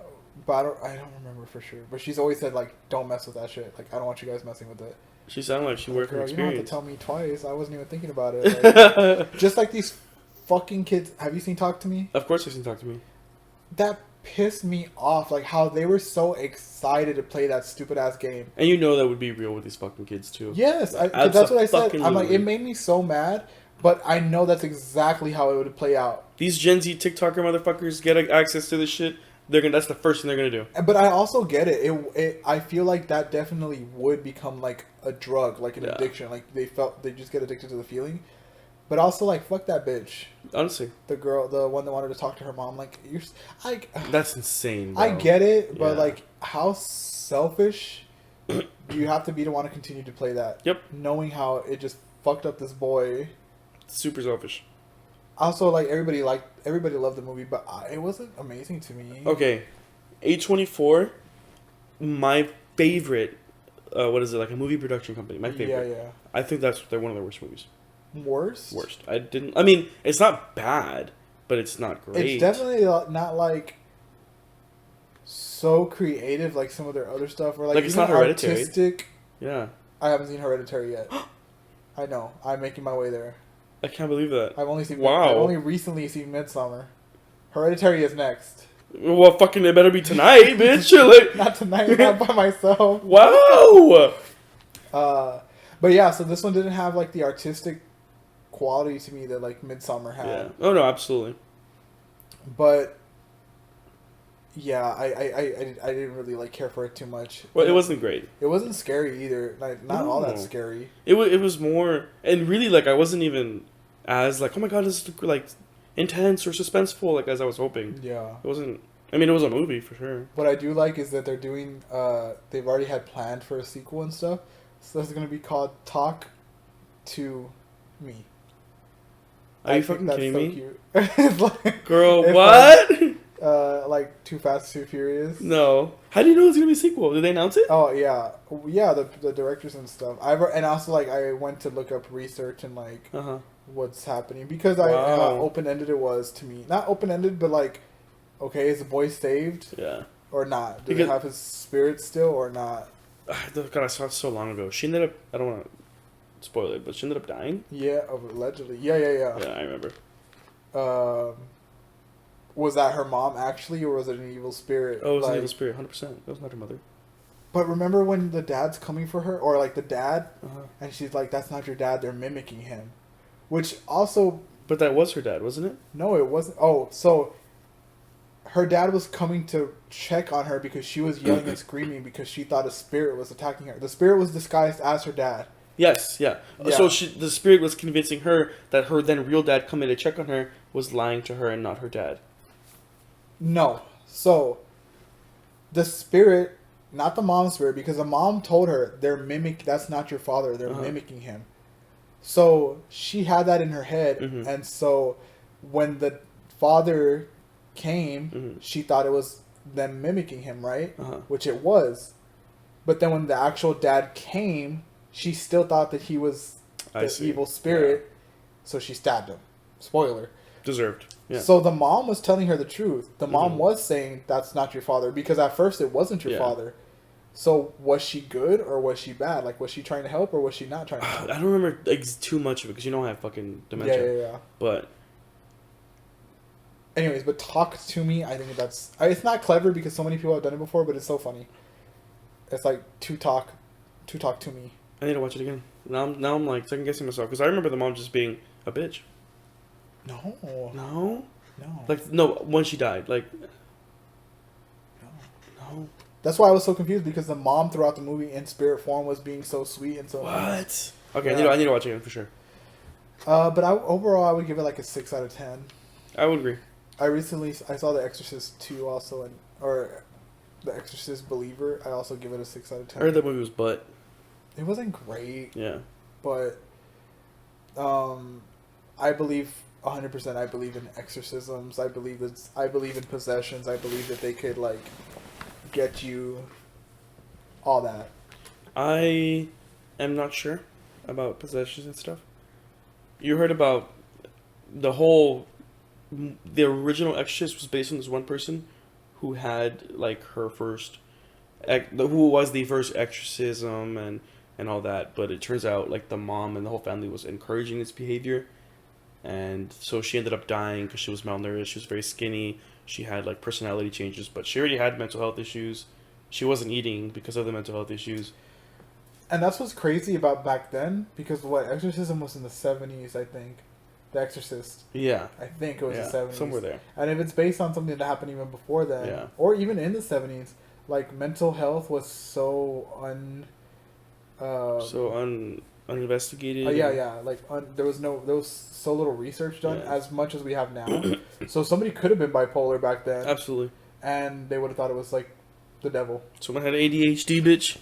but I don't remember for sure. But she's always said, like, don't mess with that shit. Like, I don't want you guys messing with it. She sounded like she worked her experience. You don't have to tell me twice. I wasn't even thinking about it. Like, just like these fucking kids. Have you seen Talk to Me? Of course I've seen Talk to Me. That pissed me off. Like, how they were so excited to play that stupid ass game. And you know that would be real with these fucking kids too. Yes, that's what I said. I'm like, it made me so mad. But I know that's exactly how it would play out. These Gen Z TikToker motherfuckers get access to this shit. That's the first thing they're gonna do. But I also get it. I feel like that definitely would become like a drug, like an addiction. Like they just get addicted to the feeling. But also, like, fuck that bitch. Honestly, the one that wanted to talk to her mom. Like, that's insane. Bro. I get it, but like, how selfish do you have to be to want to continue to play that? Yep. Knowing how it just fucked up this boy. Super selfish. Also, like, everybody loved the movie, but it wasn't amazing to me. Okay, A24, my favorite. What is it, like a movie production company? My favorite. Yeah. I think they're one of their worst movies. Worst. I mean, it's not bad, but it's not great. It's definitely not like so creative like some of their other stuff, or like it's not Hereditary. Artistic. Yeah. I haven't seen Hereditary yet. I know. I'm making my way there. I can't believe that. I've only seen. Wow. I've only recently seen Midsommar. Hereditary is next. Well, fucking, it better be tonight, bitch. Like, not tonight. Not by myself. Wow. But yeah, so this one didn't have like the artistic quality to me that like Midsommar had. Yeah. Oh no, absolutely. But yeah, I didn't really like care for it too much. Well, it wasn't great. It wasn't scary either. Like not all that scary. It was more, and really, like, I wasn't even as like, oh my god, this is like intense or suspenseful like as I was hoping. Yeah. It wasn't. I mean, it was a movie for sure. What I do like is that they're doing. They've already had planned for a sequel and stuff. So it's gonna be called Talk to Me. Are you fucking kidding me? Cute. It's like, girl, what? Like Too Fast, Too Furious. No. How do you know it's gonna be a sequel? Did they announce it? Oh yeah. The directors and stuff. And also like I went to look up research and like what's happening because how open ended it was to me. Not open ended, but like, okay, is the boy saved? Yeah. Or not? Do they have his spirit still or not? God, I saw it so long ago. She ended up. I don't want to spoil it, but she ended up dying. Yeah, allegedly. Yeah. Yeah, I remember. Was that her mom actually, or was it an evil spirit? Oh, it was an evil spirit, 100%. That was not her mother. But remember when the dad's coming for her, or like the dad, and she's like, "That's not your dad. They're mimicking him," which also. But that was her dad, wasn't it? No, it wasn't. Oh, so. Her dad was coming to check on her because she was yelling and screaming because she thought a spirit was attacking her. The spirit was disguised as her dad. Yes, yeah. So the spirit was convincing her that her then real dad coming to check on her was lying to her and not her dad. No. So, the spirit, not the mom's spirit, because the mom told her, that's not your father, they're mimicking him. So, she had that in her head, and so, when the father came, she thought it was them mimicking him, right? Which it was. But then when the actual dad came, she still thought that he was the evil spirit, so she stabbed him. Spoiler. Deserved. Yeah. So the mom was telling her the truth. The mom was saying, that's not your father. Because at first it wasn't your father. So was she good or was she bad? Like, was she trying to help or was she not trying to help? I don't remember too much of it because you know I have fucking dementia. Yeah. But... Anyways, but talk to me. I think that's... It's not clever because so many people have done it before, but it's so funny. It's like, to talk to me. I need to watch it again. Now I'm like second guessing myself because I remember the mom just being a bitch. No. Like no, when she died, like no. That's why I was so confused because the mom throughout the movie in spirit form was being so sweet and so. What? Nice. Okay, I need to watch it again for sure. But overall, I would give it like a 6 out of 10. I would agree. I saw The Exorcist 2 also, or The Exorcist Believer. I also give it a 6 out of 10. I heard that movie was butt. It wasn't great. Yeah. But I believe 100%. I believe in exorcisms. I believe in possessions. I believe that they could like get you all that. I am not sure about possessions and stuff. You heard about the original Exorcist was based on this one person who had like her first, who was the first exorcism and all that, but it turns out like the mom and the whole family was encouraging this behavior, and so she ended up dying because she was malnourished. She was very skinny. She had like personality changes, but she already had mental health issues. She wasn't eating because of the mental health issues. And that's what's crazy about back then, because exorcism was in the 70s, I think. The Exorcist. Yeah. I think it was the 70s. Somewhere there. And if it's based on something that happened even before then, or even in the 70s, like mental health was so uninvestigated. Like there was so little research done as much as we have now. So somebody could have been bipolar back then. Absolutely. And they would have thought it was like the devil. Someone had ADHD, bitch.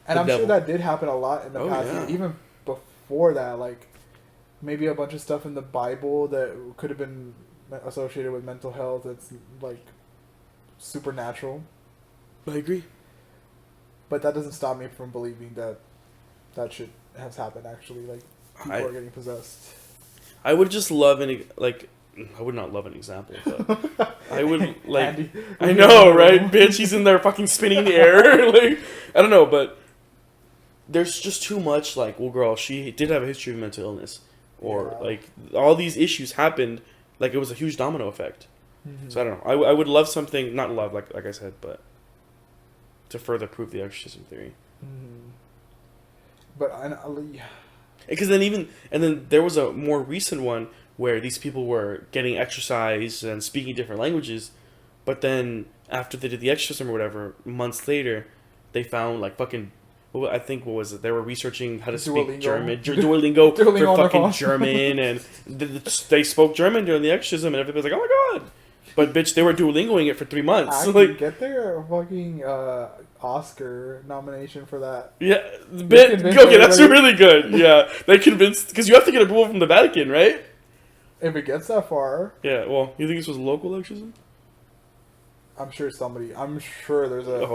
And I'm sure that did happen a lot in the past. Yeah. Even before that, like maybe a bunch of stuff in the Bible that could have been associated with mental health. That's like supernatural. I agree. But that doesn't stop me from believing that shit has happened, actually. Like, people are getting possessed. I would just love I would not love an example, but I would, like... Andy, I know, right? Bitch, he's in there fucking spinning in the air. Like, I don't know, but... There's just too much, like, well, girl, she did have a history of mental illness. Or, like, all these issues happened, like, it was a huge domino effect. Mm-hmm. So, I don't know. I would love something... Not love, like I said, but... To further prove the exorcism theory. Mm-hmm. But because then there was a more recent one where these people were getting exercise and speaking different languages, but then after they did the exorcism or whatever, months later, they found like fucking, I think what was it? They were researching how to speak German, Duolingo for fucking German, and they spoke German during the exorcism, and everybody's like, oh my god. But bitch, they were Duolingoing it for 3 months. Like, get their fucking Oscar nomination for that. Yeah, okay, that's really good. Yeah, they convinced, because you have to get approval from the Vatican, right? If it gets that far. Yeah. Well, you think this was local exorcism? I'm sure there's a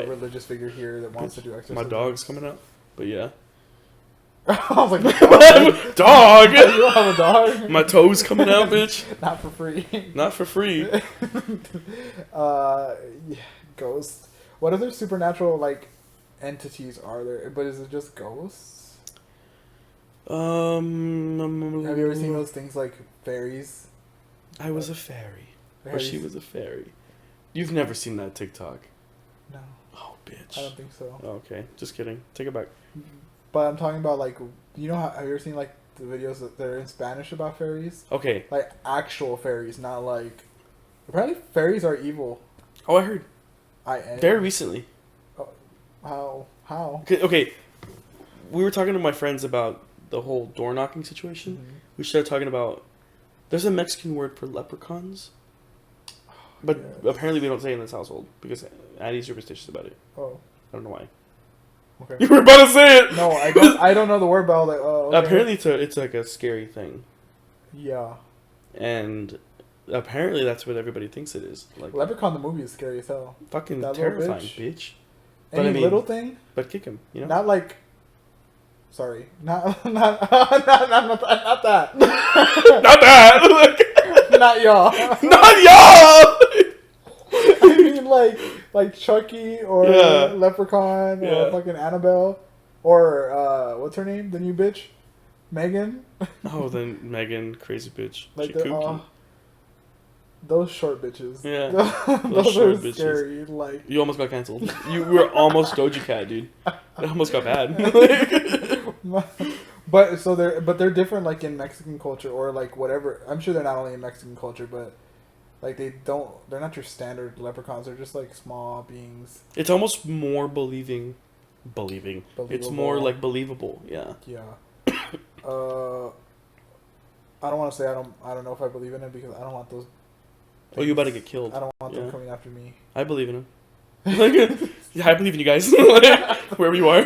religious figure here that wants to do exorcism. My dog's coming out, but yeah. I was like, dog! You don't have a dog? My toes coming out, bitch. Not for free. Not for free. Ghosts. What other supernatural, like, entities are there? But is it just ghosts? Have you ever seen those things like fairies? I was a fairy. Or she was a fairy. You've never seen that TikTok? No. Oh, bitch. I don't think so. Oh, okay, just kidding. Take it back. But I'm talking about, like, you know, have you ever seen, like, the videos that are in Spanish about fairies? Okay. Like, actual fairies, not like... Apparently fairies are evil. Oh, I heard. Very recently. Oh, how? Okay. We were talking to my friends about the whole door knocking situation. Mm-hmm. We started talking about... There's a Mexican word for leprechauns. But apparently we don't say it in this household because Addie's superstitious about it. Oh. I don't know why. Okay. You were about to say it! No, I don't know the word, but I was like, oh, okay. Apparently it's like a scary thing. Yeah. And apparently that's what everybody thinks it is. Like, Leprechaun the movie is scary as hell. Fucking terrifying, bitch. But Any I mean, little thing, but kick him. You know, not like. Sorry, not that. not that. Not y'all. Not y'all. I mean, like Chucky or Yeah. Leprechaun or Yeah. fucking Annabelle or what's her name? The new bitch, Megan. Oh, then Megan, crazy bitch. Like She the, kooky. those short bitches. Yeah. those short are bitches. scary. Like, You almost got canceled. You were almost Doja Cat, dude. It almost got bad. but they're different, like in Mexican culture or like whatever. I'm sure they're not only in Mexican culture, but like they're not your standard leprechauns. They're just like small beings. It's almost more believing. It's more like believable. Yeah. Yeah. I don't want to say I don't know if I believe in it because I don't want those. Oh, you about to get killed. I don't want them Yeah. coming after me. I believe in him. Yeah, I believe in you guys. Like, wherever you are.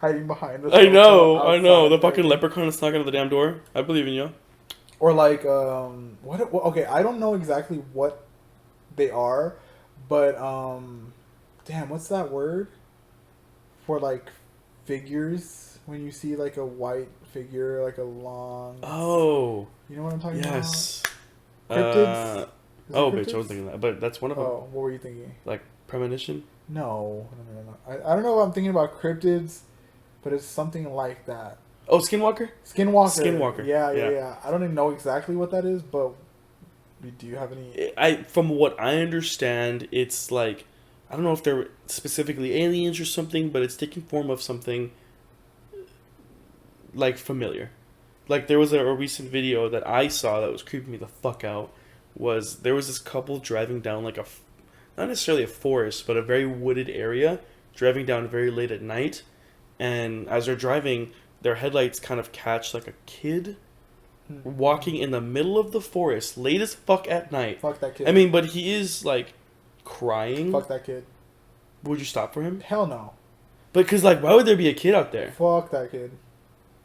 Hiding behind us. I know. The outside. fucking leprechaun is knocking at the damn door. I believe in you. Or like what? Okay, I don't know exactly what they are, but damn, what's that word for like figures when you see like a white figure, like a long. Oh. You know what I'm talking Yes. about? Cryptids. Is it Oh, cryptids? bitch, I was thinking that, but that's one of them. Oh, what were you thinking? Like premonition. No. I don't know if I'm thinking about cryptids, but it's something like that. Oh, Skinwalker. Skinwalker. Yeah. Yeah. I don't even know exactly what that is, but do you have any? From what I understand, it's like, I don't know if they're specifically aliens or something, but it's taking form of something like familiar. Like there was a recent video that I saw that was creeping me the fuck out. There was this couple driving down like not necessarily a forest, but a very wooded area, driving down very late at night, and as they're driving, their headlights kind of catch like a kid walking in the middle of the forest late as fuck at night. Fuck that kid. I mean, but he is like crying. Fuck that kid. Would you stop for him? Hell no. But because like, why would there be a kid out there? Fuck that kid.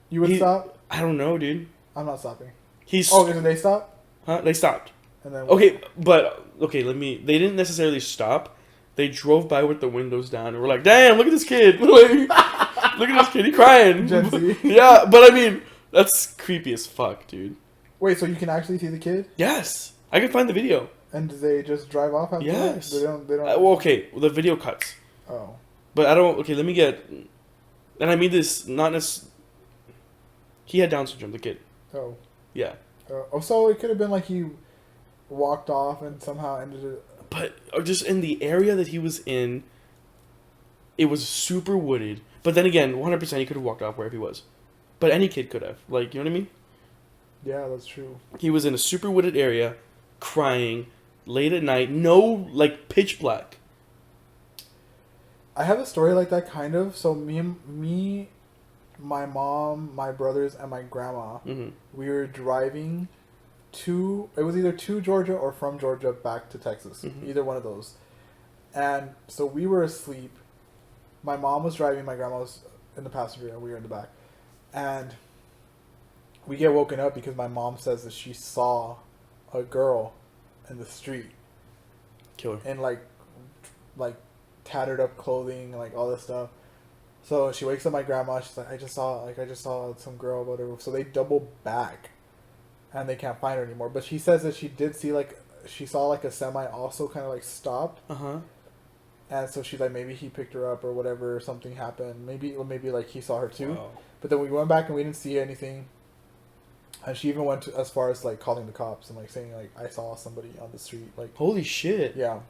You would stop? I don't know, dude. I'm not stopping. Oh, did they stop? Huh? They stopped. And then Okay, but they didn't necessarily stop. They drove by with the windows down and were like, "Damn, look at this kid! Like, look at this kid, he crying." Gen Z. Yeah, but I mean, that's creepy as fuck, dude. Wait, so you can actually see the kid? Yes, I can find the video. And do they just drive off after Yes. that? They don't. The video cuts. Oh. But I don't. Okay, let me get. And I mean this not necessarily. He had Down syndrome, the kid. Oh. Yeah. So it could have been like he walked off and somehow ended it. But just in the area that he was in, it was super wooded. But then again, 100% he could have walked off wherever he was. But any kid could have. Like, you know what I mean? Yeah, that's true. He was in a super wooded area, crying, late at night, no, like, pitch black. I have a story like that, kind of. So me, my mom, my brothers, and my grandma, we were driving it was either to Georgia or from Georgia back to Texas. Either one of those. And so we were asleep. My mom was driving, my grandma was in the passenger, and we were in the back. And we get woken up because my mom says that she saw a girl in the street. Killer. In like tattered up clothing, like all this stuff. So she wakes up my grandma. She's like, I just saw some girl, whatever. So they double back, and they can't find her anymore. But she says that she did see she saw a semi also kind of like stopped. And so she's like, maybe he picked her up or whatever. Or something happened. Maybe like he saw her too. Wow. But then we went back and we didn't see anything. And she even went as far as like calling the cops and like saying like, I saw somebody on the street. Like, holy shit. Yeah.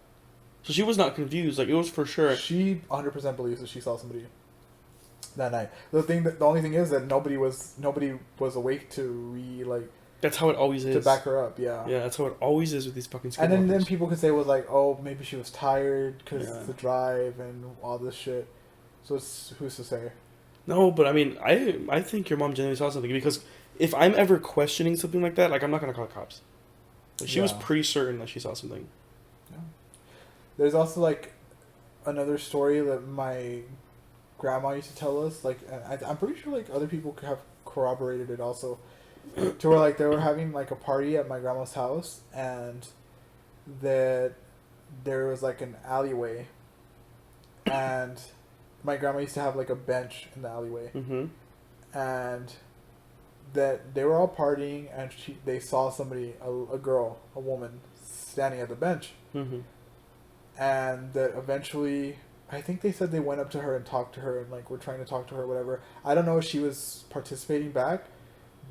So she was not confused. Like, it was for sure. She 100% believes that she saw somebody that night. The only thing is that nobody was awake to That's how it always is. to back her up. Yeah. Yeah, that's how it always is with these fucking skinwalkers. And then people could say was like, oh, maybe she was tired because Yeah. the drive and all this shit. So who's to say? No, but I mean, I think your mom genuinely saw something, because if I'm ever questioning something like that, like, I'm not gonna call the cops. Like, she was pretty certain that she saw something. Yeah. There's also like another story that my grandma used to tell us. Like, and I'm pretty sure like other people have corroborated it also. To where like they were having like a party at my grandma's house, and that there was like an alleyway and my grandma used to have like a bench in the alleyway, and that they were all partying, and they saw somebody, a girl, a woman, standing at the bench, and that eventually, I think they said they went up to her and talked to her and like were trying to talk to her or whatever. I don't know if she was participating back,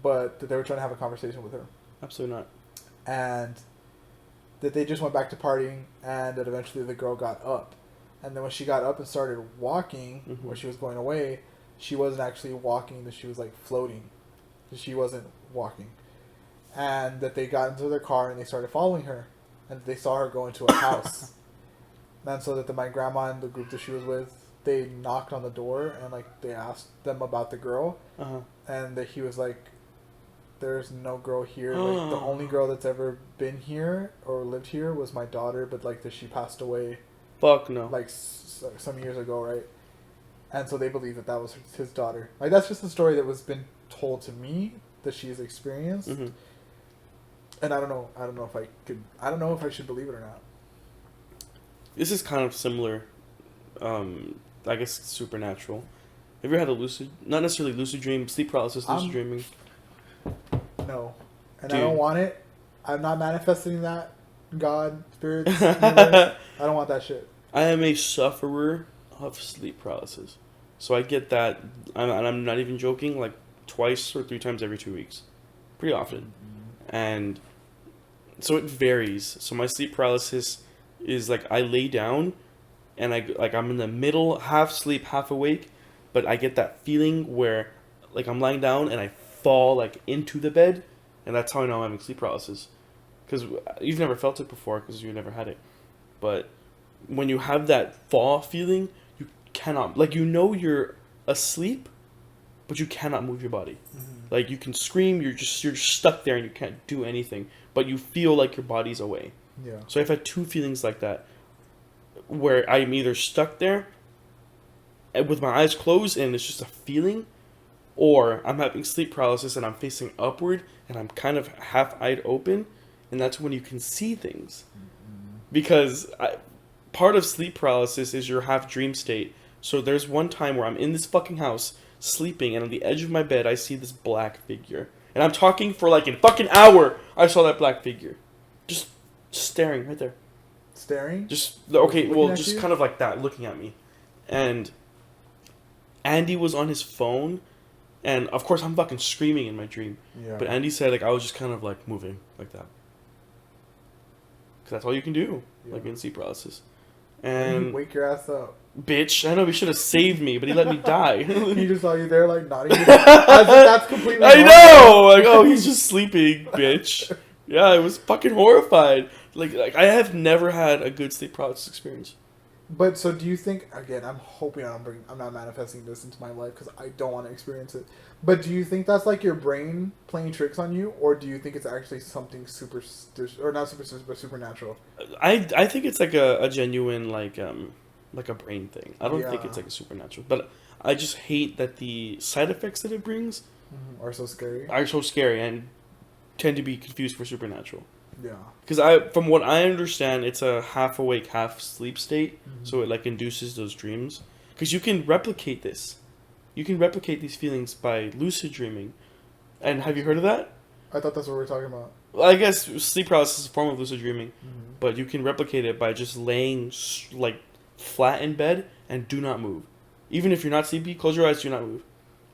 but that they were trying to have a conversation with her. Absolutely not. And that they just went back to partying, and that eventually the girl got up. And then when she got up and started walking, when she was going away, she wasn't actually walking, that she was like floating. She wasn't walking. And that they got into their car and they started following her. And they saw her go into a house. And so that my grandma and the group that she was with, they knocked on the door and like they asked them about the girl. And that he was like, there's no girl here. Like, the only girl that's ever been here or lived here was my daughter, but like that she passed away. Fuck no. Like some years ago, right? And so they believe that was his daughter. Like, that's just the story that was been told to me that she's experienced. And I don't know if I could. I don't know if I should believe it or not. This is kind of similar. I guess supernatural. Have you ever had a lucid, not necessarily lucid dream, sleep paralysis, lucid dreaming? No. And Dude. I don't want it. I'm not manifesting that. God, spirits, universe. I don't want that shit. I am a sufferer of sleep paralysis. So I get that, and I'm not even joking, like twice or 3 times every 2 weeks. Pretty often. And so it varies. So my sleep paralysis is like I lay down and I'm in the middle, half sleep, half awake, but I get that feeling where like I'm lying down and I fall like into the bed, and that's how I know I'm having sleep paralysis. Because you've never felt it before because you never had it. But when you have that fall feeling, you cannot, like, you know you're asleep, but you cannot move your body. Like, you can scream, you're just stuck there and you can't do anything, but you feel like your body's away. Yeah. So I've had 2 feelings like that, where I'm either stuck there with my eyes closed and it's just a feeling, or I'm having sleep paralysis and I'm facing upward and I'm kind of half-eyed open, and that's when you can see things. Because part of sleep paralysis is your half-dream state. So there's one time where I'm in this fucking house, sleeping, and on the edge of my bed I see this black figure. And I'm talking for like a fucking hour, I saw that black figure. Just staring right there. Staring? Just, okay, Looking well, at just you? kind of like that, looking at me. And Andy was on his phone, and of course I'm fucking screaming in my dream. Yeah. But Andy said, like, I was just kind of like moving like that. Because that's all you can do, like in sleep paralysis. And wake your ass up. bitch, I know he should have saved me, but he let me die. He just saw you there, like, nodding. As if that's completely I normal. know! Like, oh, he's just sleeping, bitch. Yeah, I was fucking horrified. Like I have never had a good sleep paralysis experience. But so do you think, again, I'm hoping I'm not manifesting this into my life because I don't want to experience it. But do you think that's like your brain playing tricks on you, or do you think it's actually something superstitious, or not superstitious, but supernatural? I think it's like a genuine like a brain thing. I don't think it's like a supernatural. But I just hate that the side effects that it brings Are so scary. are so scary and tend to be confused for supernatural. Yeah. Because from what I understand, it's a half awake, half sleep state, so it like induces those dreams. Because you can replicate this. You can replicate these feelings by lucid dreaming. And have you heard of that? I thought that's what we were talking about. Well, I guess sleep paralysis is a form of lucid dreaming, but you can replicate it by just laying like flat in bed and do not move. Even if you're not sleepy, close your eyes, do not move.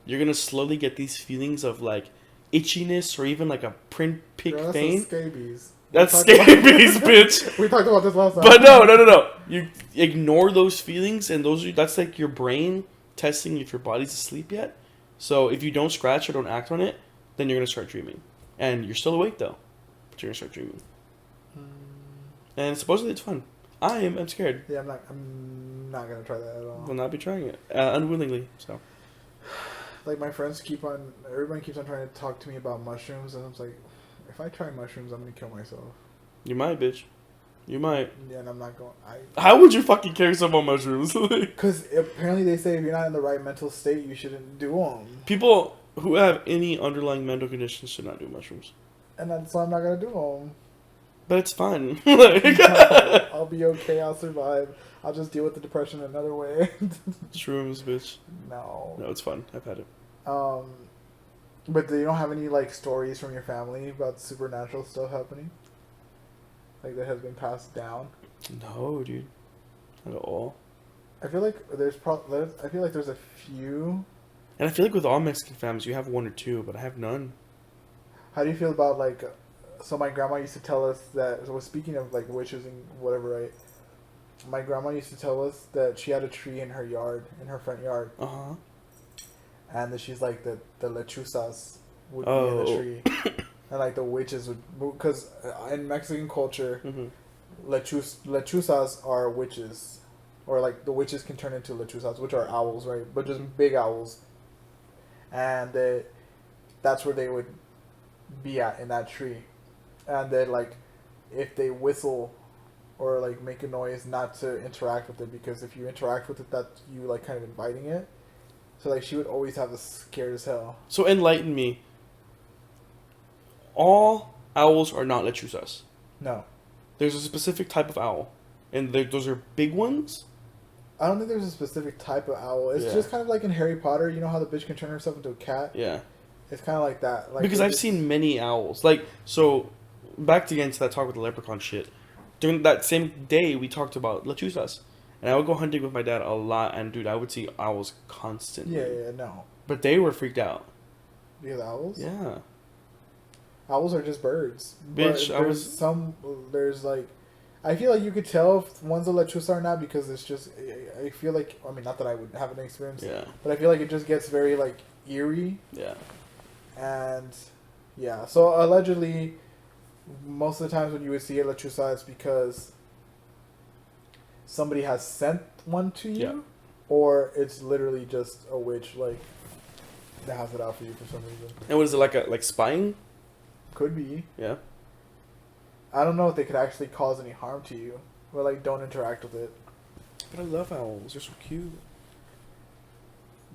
You're gonna slowly get these feelings of like itchiness or even like a pink That's vein. scabies. That's scabies, bitch. We talked about this last time. But no. You ignore those feelings, and that's like your brain testing if your body's asleep yet. So if you don't scratch or don't act on it, then you're gonna start dreaming, and you're still awake though, but you're gonna start dreaming. And supposedly it's fun. I'm scared. Yeah, I'm not gonna try that at all. Will not be trying it unwillingly. So. Like, my friends everybody keeps on trying to talk to me about mushrooms, and I'm like, if I try mushrooms, I'm gonna kill myself. You might, bitch. You might. Yeah, and I'm not going. How would you fucking carry some on mushrooms? Because apparently they say if you're not in the right mental state, you shouldn't do them. People who have any underlying mental conditions should not do mushrooms. And that's why I'm not gonna do them. But it's fun. I'll be okay. I'll survive. I'll just deal with the depression another way. Shrooms, bitch. No. No, it's fun. I've had it. But do you don't have any like stories from your family about supernatural stuff happening? Like that has been passed down? No, dude. Not at all. I feel like I feel like there's a few. And I feel like with all Mexican families, you have one or two, but I have none. How do you feel about like? So my grandma used to tell us that. So speaking of like witches and whatever, right? My grandma used to tell us that she had a tree in her yard, in her front yard, and that she's like the lechuzas would be in the tree, and like the witches would move because in Mexican culture, lechuzas are witches, or like the witches can turn into lechuzas, which are owls, right? But just big owls, and that's where they would be at in that tree, and then like if they whistle or like make a noise, not to interact with it, because if you interact with it, that you like kind of inviting it. So like she would always have us scared as hell. So enlighten me. All owls are not lechuzas. No, There's a specific type of owl, and those are big ones. I don't think there's a specific type of owl. It's just kind of like in Harry Potter. You know how the bitch can turn herself into a cat? Yeah. It's kind of like that. Like Because I've seen many owls. Like, so, back to again to that talk with the leprechaun shit. During that same day, we talked about lechuzas. And I would go hunting with my dad a lot, and dude, I would see owls constantly. Yeah, no. But they were freaked out. Because owls? Yeah. Owls are just birds. Bitch, there's like, I feel like you could tell if one's a lechuza or not, because it's just, I feel like, I mean, not that I would have an experience. Yeah. But I feel like it just gets very like eerie. Yeah. And yeah, so allegedly, most of the times when you would see a lechuza, it's because somebody has sent one to you, or it's literally just a witch like that has it out for you for some reason. And what is it, like spying? Could be. Yeah. I don't know if they could actually cause any harm to you, but like don't interact with it. But I love owls. They're so cute.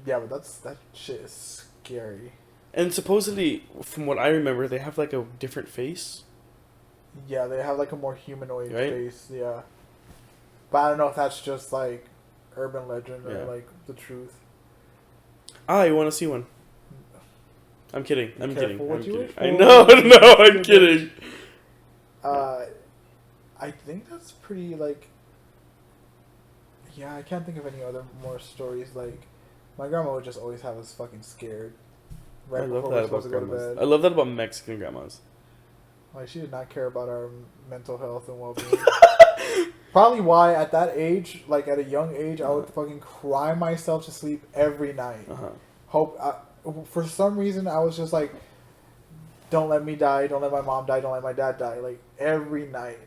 Yeah, but that shit is scary. And supposedly, from what I remember, they have like a different face. Yeah, they have like a more humanoid Right? face. Yeah, but I don't know if that's just like urban legend or Yeah. like the truth. You want to see one? I'm kidding. I'm kidding. Careful what I'm you kidding. wish I for. know. No, I'm kidding. I think that's pretty like. Yeah, I can't think of any other more stories. Like, my grandma would just always have us fucking scared. Right I love before that we're about supposed to go to grandmas. bed. I love that about Mexican grandmas. Like, she did not care about our mental health and well-being. Probably why at that age, like at a young age, I would fucking cry myself to sleep every night. For some reason, I was just like, don't let me die, don't let my mom die, don't let my dad die. Like every night,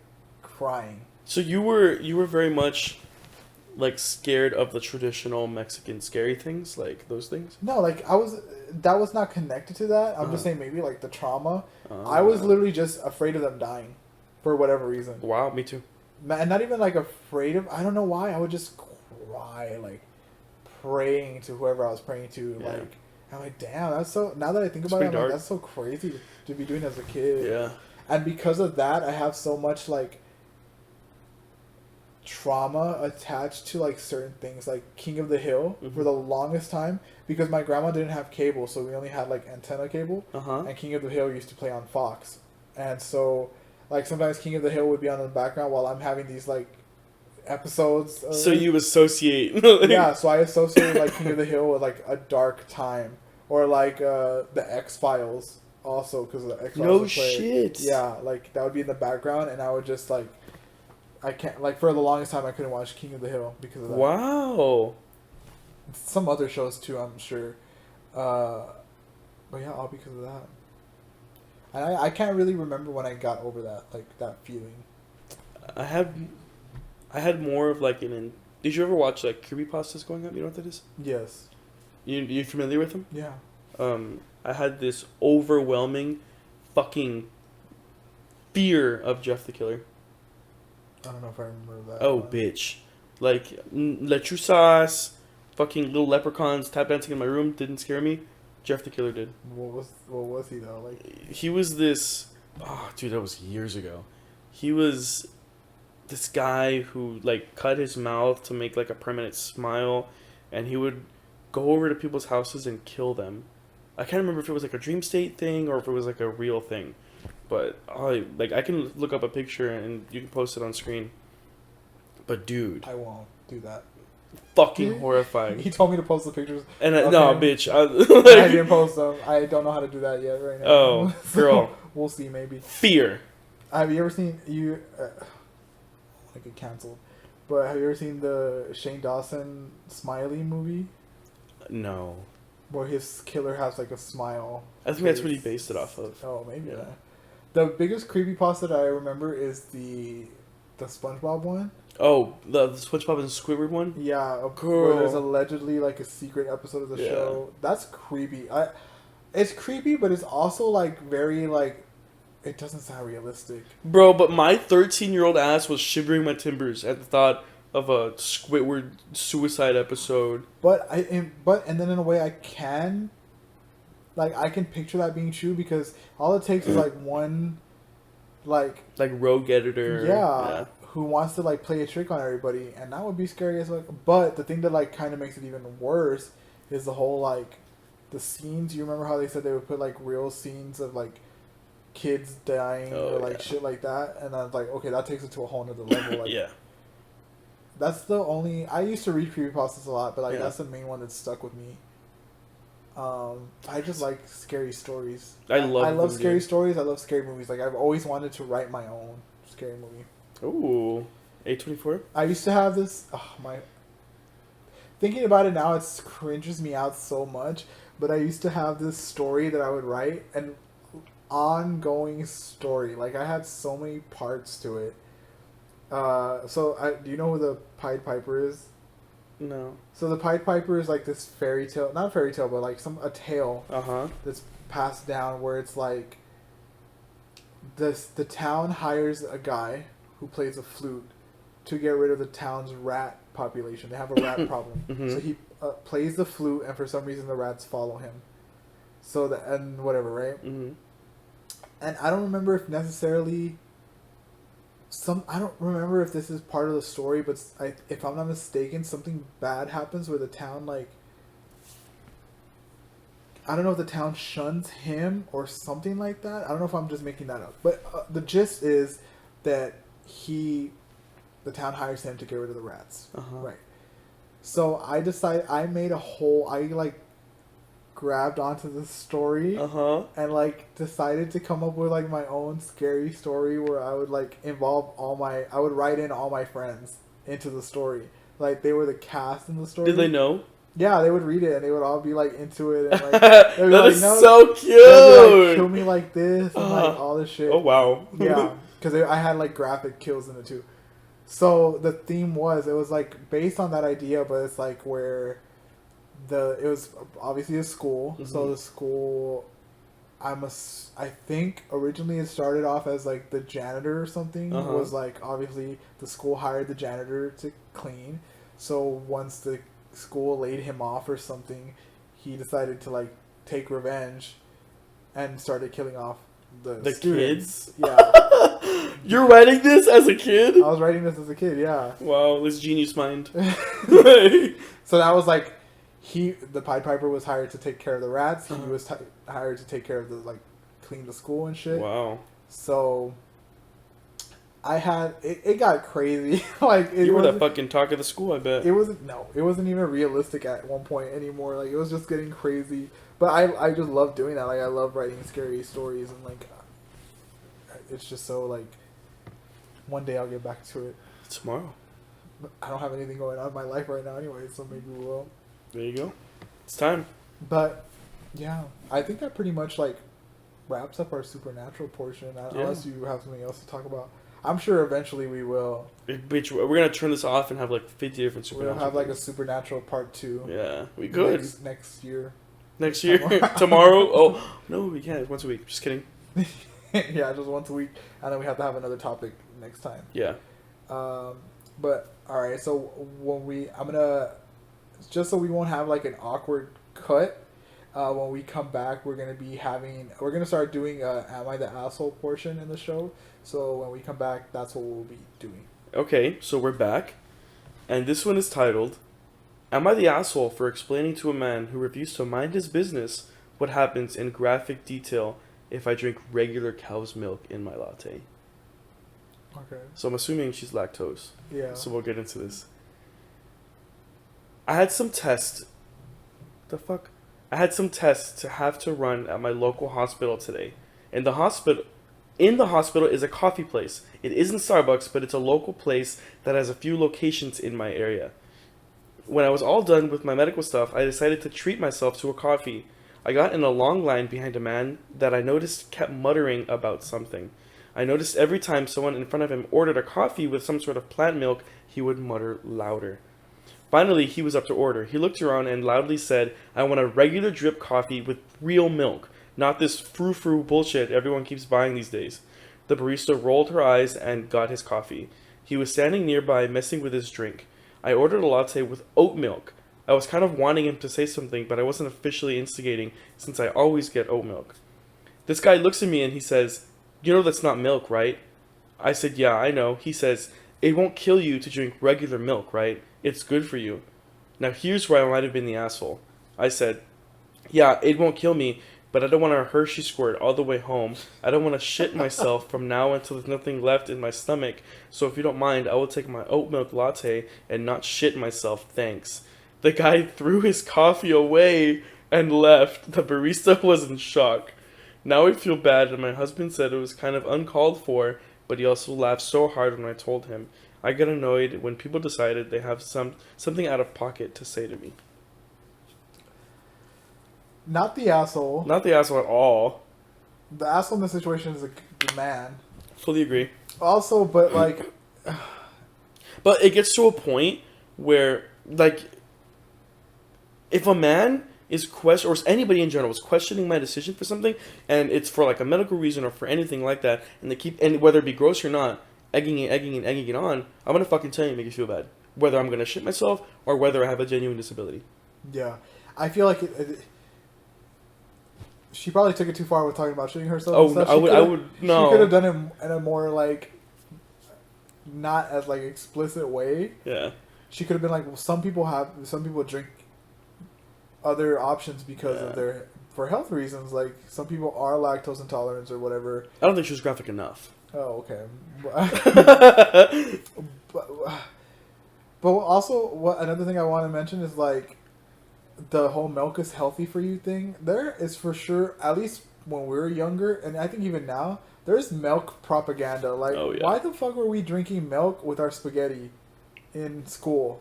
crying. So you were very much like scared of the traditional Mexican scary things, like those things? No, like that was not connected to that. I'm just saying maybe like the trauma. Uh-huh. I was literally just afraid of them dying for whatever reason. Wow, me too. And not even like afraid of, I don't know why, I would just cry, like praying to whoever I was praying to. Yeah. Like, I'm like, damn, that's so, now that I think about it, I'm like, that's so crazy to be doing as a kid. Yeah. And because of that, I have so much like trauma attached to like certain things, like King of the Hill for the longest time, because my grandma didn't have cable, so we only had like antenna cable, and King of the Hill used to play on Fox, and so like sometimes King of the Hill would be on in the background while I'm having these like episodes. So you associate. Yeah, so I associate like King of the Hill with like a dark time, or like the X-Files also, because the X-Files No would play. shit. Yeah, like that would be in the background, and I would just like, I can't, like for the longest time I couldn't watch King of the Hill because of that. Wow. Some other shows too, I'm sure. But yeah, all because of that. And I can't really remember when I got over that, like that feeling. I had more of like did you ever watch like creepypastas growing up? You know what that is? Yes. You familiar with them? Yeah. I had this overwhelming fucking fear of Jeff the Killer. I don't know if I remember that. Oh, one. bitch. Like, lechuzas, fucking little leprechauns tap dancing in my room didn't scare me. Jeff the Killer did. What was he though? Like, He was this... Oh, dude, that was years ago. He was this guy who like cut his mouth to make like a permanent smile, and he would go over to people's houses and kill them. I can't remember if it was like a dream state thing or if it was like a real thing, but I can look up a picture and you can post it on screen. But dude, I won't do that. fucking horrifying. He told me to post the pictures. And Okay. no, bitch, I didn't post them. I don't know how to do that yet right now. Oh, girl. We'll see, maybe. Fear. Have you ever seen I get canceled, but have you ever seen the Shane Dawson Smiley movie No, where his killer has like a smile? I think that's what he based it off of. Oh, maybe. Yeah. Yeah. The biggest creepypasta that I remember is the SpongeBob one. Oh, the SpongeBob and Squidward one. Yeah, where Girl. there's allegedly like a secret episode of the Yeah. show. That's creepy. It's creepy, but it's also like very like. It doesn't sound realistic. Bro, but my 13-year-old ass was shivering my timbers at the thought of a Squidward suicide episode. But and then in a way I can picture that being true because all it takes is like one like rogue editor. yeah, who wants to like play a trick on everybody, and that would be scary as well. But the thing that like kind of makes it even worse is the whole like the scenes. You remember how they said they would put like real scenes of like kids dying or like shit like that, and I was like, okay, that takes it to a whole nother level. Like, Yeah. that's the only. I used to read creepypastas a lot, but like Yeah. that's the main one that stuck with me. I just like scary stories. I I love love them, scary dude. stories. I love scary movies. Like I've always wanted to write my own scary movie. Ooh. A24? I used to have this. Oh, my. Thinking about it now, it cringes me out so much. But I used to have this story that I would write, an ongoing story. Like I had so many parts to it. Do you know who the Pied Piper is? No. So the Pied Piper is like this fairy tale, not fairy tale, but like a tale Uh-huh. that's passed down where it's like the town hires a guy who plays a flute to get rid of the town's rat population. They have a rat problem. Mhm. So he plays the flute, and for some reason the rats follow him. So and whatever, right? Mm-hmm. And I don't remember if necessarily I don't remember if this is part of the story, but if I'm not mistaken, something bad happens where the town, like, I don't know if the town shuns him or something like that. I don't know if I'm just making that up. But the gist is that the town hires him to get rid of the rats. Uh-huh. Right. So I grabbed onto this story Uh-huh. and like decided to come up with like my own scary story where I would like involve I would write in all my friends into the story. Like they were the cast in the story. Did they know? Yeah, they would read it and they would all be like into it and like That they'd be like, is "No," so they'd be cute. like, kill me like this and like all this shit. Oh wow. Yeah, because I had like graphic kills in it too. So the theme it was like based on that idea, but it's like where it was obviously a school. Mm-hmm. So the school, I think originally it started off as like the janitor or something. Uh-huh. Was like obviously the school hired the janitor to clean. So once the school laid him off or something, he decided to like take revenge and started killing off the students. kids? Yeah. You're writing this as a kid? I was writing this as a kid, yeah. Wow, this genius mind. So that was like the Pied Piper was hired to take care of the rats. He was hired to take care of clean the school and shit. Wow. So I had it got crazy. Like You were the fucking talk of the school, I bet. It wasn't even realistic at one point anymore. Like it was just getting crazy. But I just love doing that. Like I love writing scary stories and like it's just so like one day I'll get back to it. Tomorrow. But I don't have anything going on in my life right now anyway, so maybe we will. There you go. It's time. But yeah, I think that pretty much like wraps up our supernatural portion. Unless you have something else to talk about. I'm sure eventually we will. Bitch, we're gonna turn this off and have like 50 different supernatural. We'll have like a supernatural part 2. Yeah, we could. Next year. Next year? Tomorrow? Oh, no, we can't. It's once a week. Just kidding. Yeah, just once a week. And then we have to have another topic next time. Yeah. But, alright, so just so we won't have like an awkward cut, when we come back, we're going to start doing Am I the Asshole portion in the show. So when we come back, that's what we'll be doing. Okay, so we're back. And this one is titled, Am I the asshole for explaining to a man who refused to mind his business what happens in graphic detail if I drink regular cow's milk in my latte? Okay. So I'm assuming she's lactose. Yeah. So we'll get into this. I had some tests. The fuck? I had some tests to have to run at my local hospital today. In the hospital is a coffee place. It isn't Starbucks, but it's a local place that has a few locations in my area. When I was all done with my medical stuff, I decided to treat myself to a coffee. I got in a long line behind a man that I noticed kept muttering about something. I noticed every time someone in front of him ordered a coffee with some sort of plant milk, he would mutter louder. Finally, he was up to order. He looked around and loudly said, I want a regular drip coffee with real milk, not this frou-frou bullshit everyone keeps buying these days. The barista rolled her eyes and got his coffee. He was standing nearby messing with his drink. I ordered a latte with oat milk. I was kind of wanting him to say something, but I wasn't officially instigating since I always get oat milk. This guy looks at me and he says, You know that's not milk, right? I said, Yeah, I know. He says, It won't kill you to drink regular milk, right? It's good for you. Now here's where I might have been the asshole. I said, Yeah, it won't kill me, but I don't want a Hershey squirt all the way home. I don't want to shit myself from now until there's nothing left in my stomach. So if you don't mind, I will take my oat milk latte and not shit myself, thanks. The guy threw his coffee away and left. The barista was in shock. Now I feel bad, and my husband said it was kind of uncalled for, but he also laughed so hard when I told him. I get annoyed when people decided they have something out of pocket to say to me. Not the asshole. Not the asshole at all. The asshole in this situation is the man. Fully agree. Also, but like... But it gets to a point where, like, if a man is or anybody in general is questioning my decision for something, and it's for like a medical reason or for anything like that, and they keep, and whether it be gross or not, egging it on, I'm gonna fucking tell you and make you feel bad. Whether I'm gonna shit myself or whether I have a genuine disability. Yeah. I feel like she probably took it too far with talking about shitting herself. Oh, and stuff. I would no. She could have done it in a more like, not as like explicit way. Yeah. She could have been like, well, some people drink other options because of for health reasons. Like some people are lactose intolerant or whatever. I don't think she was graphic enough. Oh, okay. But also, another thing I want to mention is like the whole milk is healthy for you thing. There is for sure, at least when we were younger, and I think even now, there's milk propaganda. Like, why the fuck were we drinking milk with our spaghetti in school?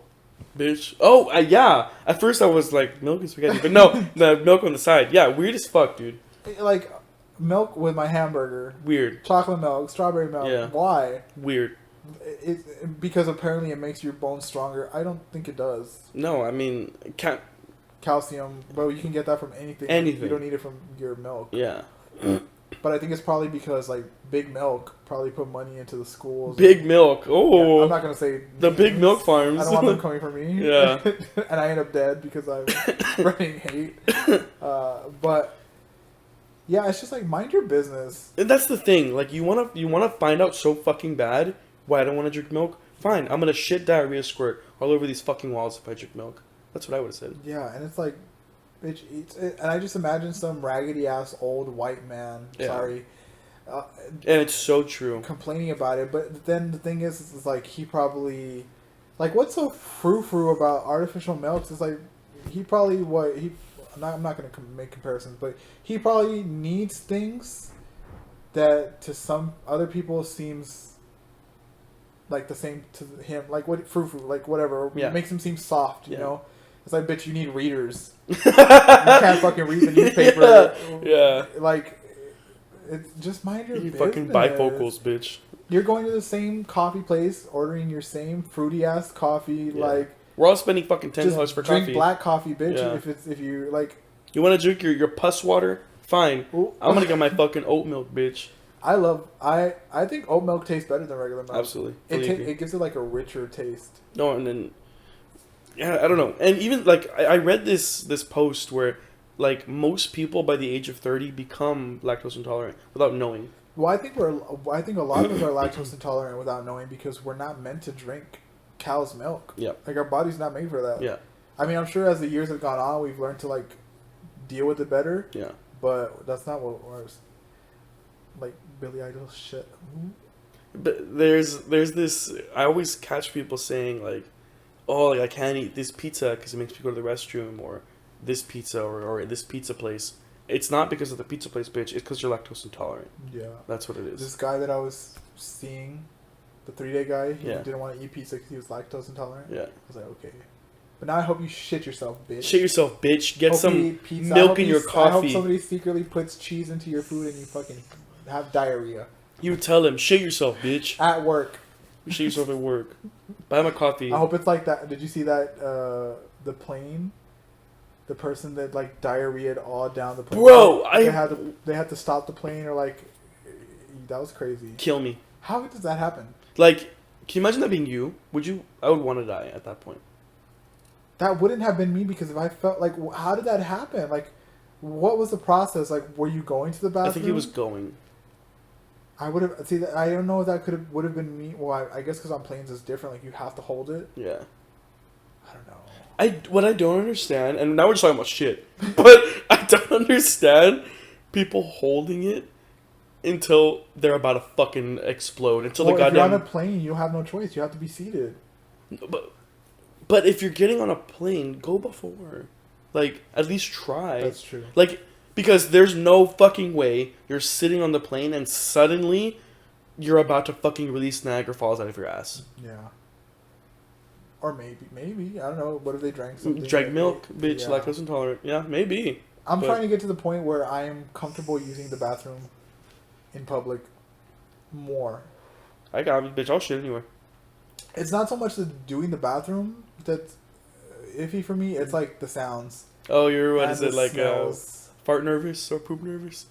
Bitch. Oh, yeah. At first I was like, milk and spaghetti. But no, the milk on the side. Yeah, weird as fuck, dude. Like, milk with my hamburger. Weird. Chocolate milk, strawberry milk. Yeah. Why? Weird. Because apparently it makes your bones stronger. I don't think it does. No, I mean, calcium, but you can get that from anything. Anything. You don't need it from your milk. Yeah. But I think it's probably because like Big Milk probably put money into the schools. Big Milk. Oh. Yeah, I'm not gonna say the names. Big Milk farms. I don't want them coming for me. Yeah. And I end up dead because I'm spreading hate. But yeah, it's just like mind your business. And that's the thing. Like you wanna find out so fucking bad why I don't want to drink milk. Fine, I'm gonna shit diarrhea squirt all over these fucking walls if I drink milk. That's what I would have said. Yeah, and it's like, bitch eats it. And I just imagine some raggedy ass old white man. Yeah. Sorry. And it's so true. Complaining about it, but then the thing is like he probably, like, what's so frou-frou about artificial milks? It's like he probably I'm not gonna make comparisons, but he probably needs things that to some other people seems like the same to him, like what frou-frou, like whatever, makes him seem soft, you know. It's like, bitch, you need readers. You can't fucking read the newspaper. Yeah. Like, it's just mind your business. Fucking bifocals, bitch. You're going to the same coffee place, ordering your same fruity ass coffee. Yeah. Like, we're all spending fucking $10 for coffee. Drink black coffee, bitch. Yeah. If you like, you want to drink your pus water? Fine. Ooh. I'm gonna get my fucking oat milk, bitch. I think oat milk tastes better than regular milk. Absolutely. It gives it like a richer taste. No, and then I don't know. And even like I read this post where like most people by the age of 30 become lactose intolerant without knowing. Well, I think a lot of us are lactose intolerant without knowing because we're not meant to drink cow's milk. Yeah. Like our body's not made for that. Yeah. I mean, I'm sure as the years have gone on, we've learned to like deal with it better. Yeah. But that's not what was like Billy Idol shit. But there's this. I always catch people saying like, "Oh, like I can't eat this pizza because it makes me go to the restroom," or this pizza or this pizza place. It's not because of the pizza place, bitch. It's because you're lactose intolerant. Yeah, that's what it is. This guy that I was seeing, the 3-day guy, he Yeah. didn't want to eat pizza because he was lactose intolerant. Yeah, I was like, okay. But now I hope you shit yourself, bitch. Shit yourself, bitch. Get Hope you some eat pizza. milk in your I hope coffee. somebody secretly puts cheese into your food and you fucking have diarrhea. You tell him, shit yourself, bitch. At work. You shit yourself at work. Buy him a coffee. I hope it's like that. Did you see that, the plane? The person that, like, diarrheaed all down the plane. Bro, They had to stop the plane or, like... That was crazy. Kill me. How does that happen? Like, can you imagine that being you? I would want to die at that point. That wouldn't have been me because if I felt... Like, how did that happen? Like, what was the process? Like, were you going to the bathroom? I think he was going. I would have... See, I don't know if that would have been me. Well, I guess because on planes it's different. Like, you have to hold it. Yeah. I don't know. What I don't understand, and now we're just talking about shit, but I don't understand people holding it until they're about to fucking explode. Until Well, the goddamn... if you're on a plane, you have no choice. You have to be seated. But if you're getting on a plane, go before. Like, at least try. That's true. Like, because there's no fucking way you're sitting on the plane and suddenly you're about to fucking release Niagara Falls out of your ass. Yeah. Or maybe. I don't know. What if they drank something? Drank milk, bitch, Yeah. lactose intolerant. Yeah, maybe. I'm trying to get to the point where I am comfortable using the bathroom in public more. I got it, bitch. I'll shit anywhere. It's not so much the doing the bathroom that's iffy for me. It's like the sounds. Oh, you're, what and is the it, like, smells. fart nervous or poop nervous?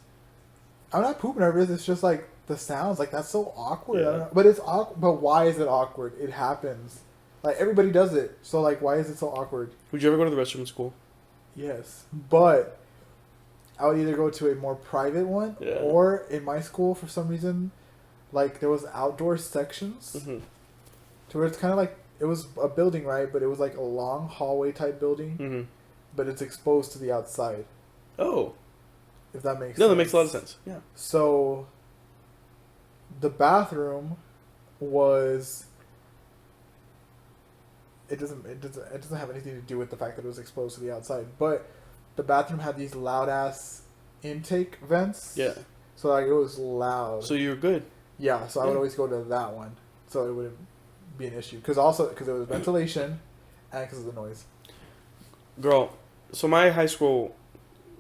I'm not poop nervous. It's just like the sounds. Like, that's so awkward. Yeah. I don't know. But it's awkward. But why is it awkward? It happens. Like, everybody does it. So, like, why is it so awkward? Would you ever go to the restroom in school? Yes. But I would either go to a more private one, Yeah. or in my school, for some reason, like, there was outdoor sections. Mm-hmm. To where it's kind of like, it was a building, right? But it was like a long hallway type building. Mm-hmm. But it's exposed to the outside. Oh. If that makes sense. No, that makes a lot of sense. Yeah. So, the bathroom was... It doesn't have anything to do with the fact that it was exposed to the outside. But the bathroom had these loud ass intake vents. Yeah. So like it was loud. So you were good. Yeah. So I would always go to that one, so it wouldn't be an issue. Because it was ventilation, and because of the noise. Girl, so my high school,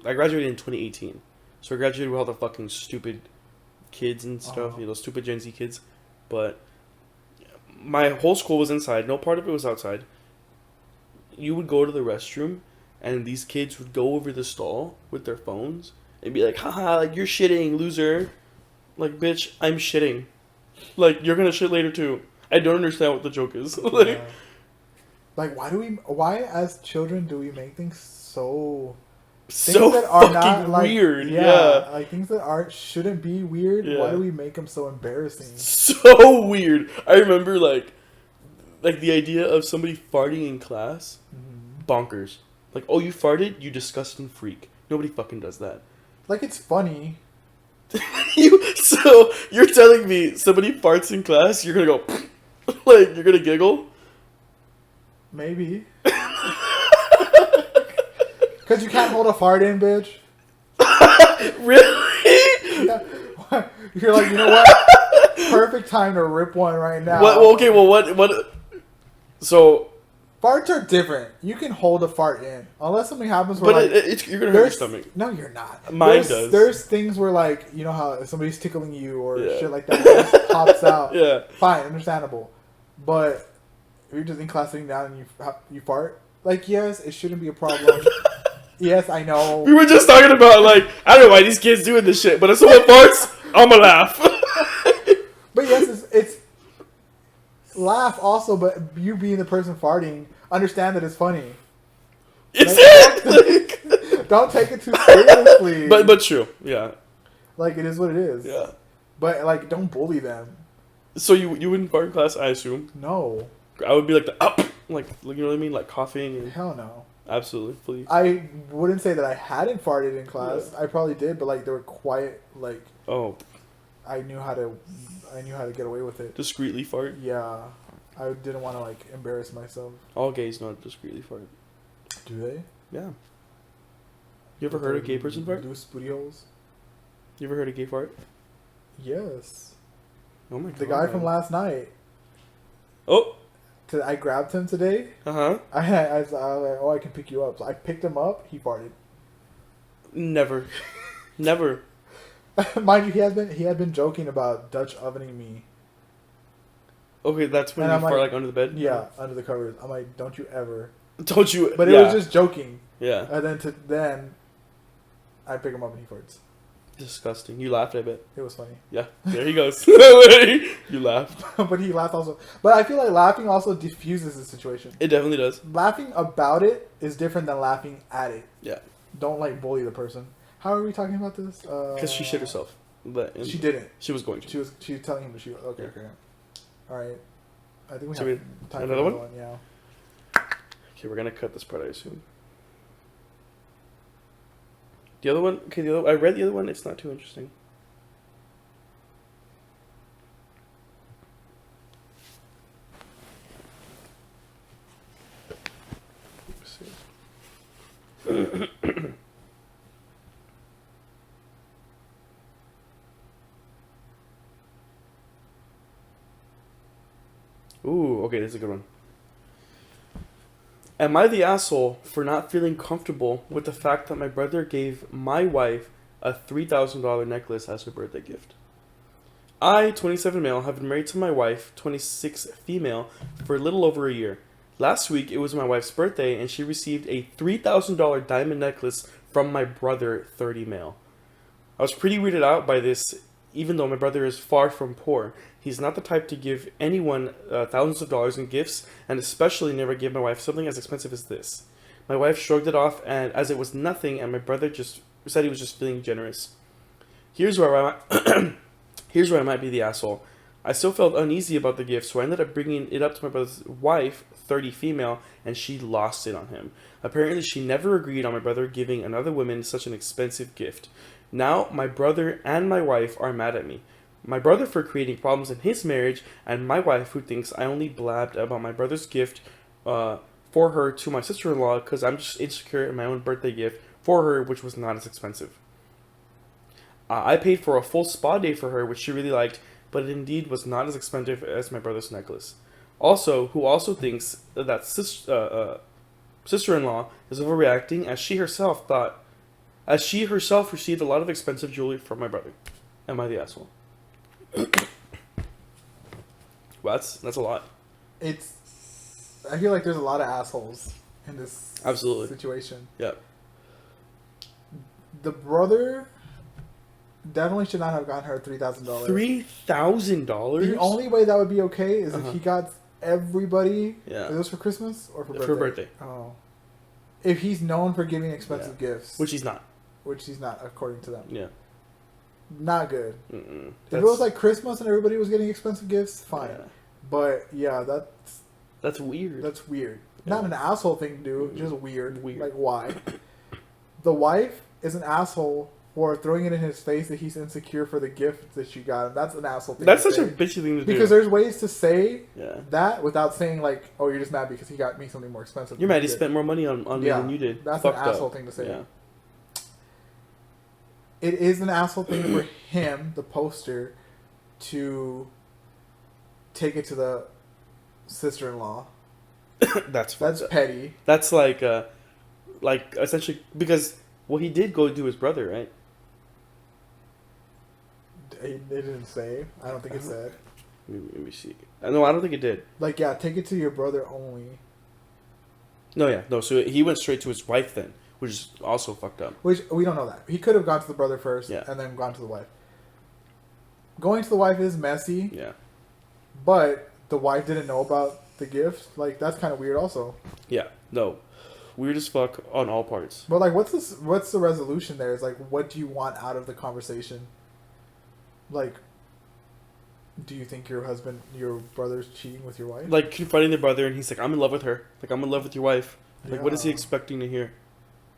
I graduated in 2018. So I graduated with all the fucking stupid kids and stuff, you know, those stupid Gen Z kids. But my whole school was inside. No part of it was outside. You would go to the restroom, and these kids would go over the stall with their phones and be like, haha, like, you're shitting, loser. Like, bitch, I'm shitting. Like, you're gonna shit later, too. I don't understand what the joke is. Like, why as children do we make things so... So that are fucking not, like, weird, yeah. Like, things that shouldn't be weird, Yeah. why do we make them so embarrassing? So weird. I remember, like the idea of somebody farting in class, bonkers. Like, oh, you farted? You disgusting freak. Nobody fucking does that. Like, it's funny. So, you're telling me somebody farts in class, you're gonna go, like, you're gonna giggle? Maybe. Because you can't hold a fart in, bitch. Really? Yeah. You're like, you know what? Perfect time to rip one right now. What? So... Farts are different. You can hold a fart in. Unless something happens where, But like... you're gonna hurt your stomach. No, you're not. Mine does. There's things where, like, you know how somebody's tickling you or shit like that. It just pops out. Yeah. Fine, understandable. But if you're just in class sitting down and you fart, like, yes, it shouldn't be a problem. Yes, I know. We were just talking about, like, I don't know why these kids doing this shit, but if someone farts, I'ma laugh. But yes, it's laugh also, but you being the person farting, understand that it's funny. It's Don't take it too seriously. But true, yeah. Like, it is what it is. Yeah. But like, don't bully them. So you wouldn't fart in class, I assume. No. I would be like the up, like you know what I mean, like coughing and Hell no. absolutely, please. I wouldn't say that I hadn't farted in class. Yeah. I probably did, but like they were quiet. Like Oh, I knew how to get away with it. discreetly fart. Yeah, I didn't want to like embarrass myself. All gays know how to discreetly fart. Do they? Yeah. You ever heard a gay person fart? Loose booty holes. You ever heard a gay fart? Yes. Oh my god. The guy from last night. Oh. I grabbed him today. Uh-huh. I was like, oh, I can pick you up. So I picked him up. He farted. Never. Never. Mind you, he had been joking about Dutch ovening me. Okay, that's when And you I'm fart like, like under the bed? Yeah, under the covers. I'm like, don't you ever. Don't you? But yeah. it was just joking. Yeah. And then I pick him up and he farts. Disgusting. You laughed, I bet. It was funny. Yeah. There he goes. You laughed. But he laughed also. But I feel like laughing also diffuses the situation. It definitely does. Laughing about it is different than laughing at it. Yeah. Don't like bully the person. How are we talking about this? Because she shit herself. She didn't. She was going to. She was telling him that she. Okay. All right. I think we So have we- time another for one? Yeah. Okay, we're gonna cut this part, I assume. The other one, okay, I read the other one, it's not too interesting. Let's see. Ooh, okay, this is a good one. Am I the asshole for not feeling comfortable with the fact that my brother gave my wife a $3,000 necklace as her birthday gift? I, 27 male, have been married to my wife, 26 female, for a little over a year. Last week, it was my wife's birthday, and she received a $3,000 diamond necklace from my brother, 30 male. I was pretty weirded out by this, even though my brother is far from poor. He's not the type to give anyone thousands of dollars in gifts, and especially never give my wife something as expensive as this. My wife shrugged it off and as it was nothing, and my brother just said he was just feeling generous. Here's where I might be the asshole. I still felt uneasy about the gift, so I ended up bringing it up to my brother's wife, 30 female, and she lost it on him. Apparently, she never agreed on my brother giving another woman such an expensive gift. Now, my brother and my wife are mad at me. My brother for creating problems in his marriage, and my wife who thinks I only blabbed about my brother's gift for her to my sister-in-law because I'm just insecure in my own birthday gift for her, which was not as expensive. I paid for a full spa day for her, which she really liked, but it indeed was not as expensive as my brother's necklace. Also, who also thinks that sister-in-law is overreacting, as she herself received a lot of expensive jewelry from my brother. Am I the asshole? Well, that's a lot. I feel like there's a lot of assholes in this Absolutely situation. Yeah. The brother definitely should not have gotten her $3,000. $3,000? The only way that would be okay is Uh-huh. if he got everybody. Yeah. Is this for Christmas or for birthday? For birthday. Oh. If he's known for giving expensive gifts. Which he's not. Which he's not, according to them. Yeah. Not good. Mm-mm. If it was like Christmas and everybody was getting expensive gifts, fine. Yeah. But yeah, That's weird. that's weird. Yeah. Not an asshole thing to do, just weird. Weird. Like, why? The wife is an asshole for throwing it in his face that he's insecure for the gift that she got him. That's an asshole thing That's to such say. a bitchy thing to do. Because there's ways to say Yeah. that without saying, like, oh, you're just mad because he got me something more expensive. You're than mad he did. spent more money on me Yeah, than you did. That's Fucked an asshole up. thing to say. Yeah. It is an asshole thing for him, the poster, to take it to the sister-in-law. That's fucked That's up. petty. That's like essentially because what he did go do his brother, right? They didn't say. I don't think it said. Let me see. No, I don't think it did. Like, yeah, take it to your brother only. No. So he went straight to his wife then, which is also fucked up. Which, we don't know that. He could have gone to the brother first Yeah. and then gone to the wife. Going to the wife is messy, Yeah. but the wife didn't know about the gift. Like, that's kind of weird also. Yeah. No. Weird as fuck on all parts. But, like, what's the resolution there? Is like, what do you want out of the conversation? Like, Do you think your brother's cheating with your wife? Like confronting their brother, and he's like, "I'm in love with her. Like I'm in love with your wife." Like, what is he Yeah. expecting to hear?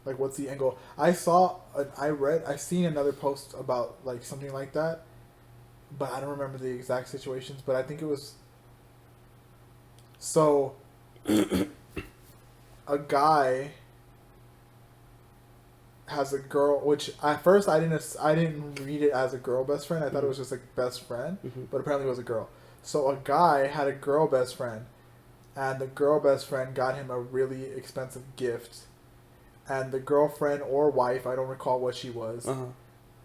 Like, what's the angle? I seen another post about like something like that, but I don't remember the exact situations. But I think it was so a guy has a girl, which at first I didn't read it as a girl best friend. I thought it was just like best friend, but apparently it was a girl. So a guy had a girl best friend, and the girl best friend got him a really expensive gift, and the girlfriend or wife, I don't recall what she was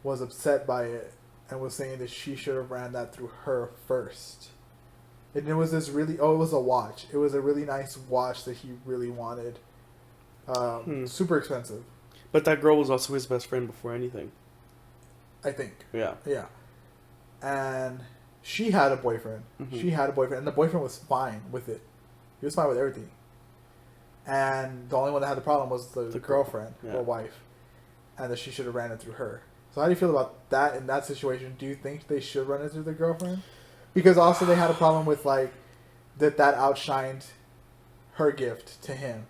upset by it and was saying that she should have ran that through her first. And it was this really it was a watch. It was a really nice watch that he really wanted. Super expensive. But that girl was also his best friend before anything. I think. Yeah. Yeah. And she had a boyfriend. She had a boyfriend, and the boyfriend was fine with it. He was fine with everything. And the only one that had the problem was the girlfriend or wife. And that she should have ran it through her. So how do you feel about that in that situation? Do you think they should run it through the girlfriend? Because also they had a problem with like that outshined her gift to him.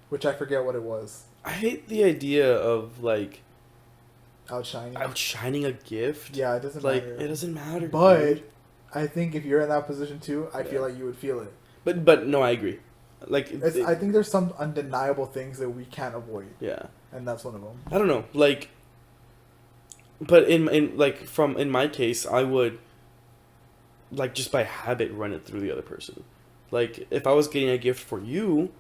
Which I forget what it was. I hate the idea of like outshining a gift. Yeah, it doesn't like matter. it doesn't matter. But dude. I think if you're in that position too, I feel like you would feel it. But no, I agree. Like I think there's some undeniable things that we can't avoid. Yeah, and that's one of them. I don't know, like, but in my case, I would like just by habit run it through the other person. Like if I was getting a gift for you,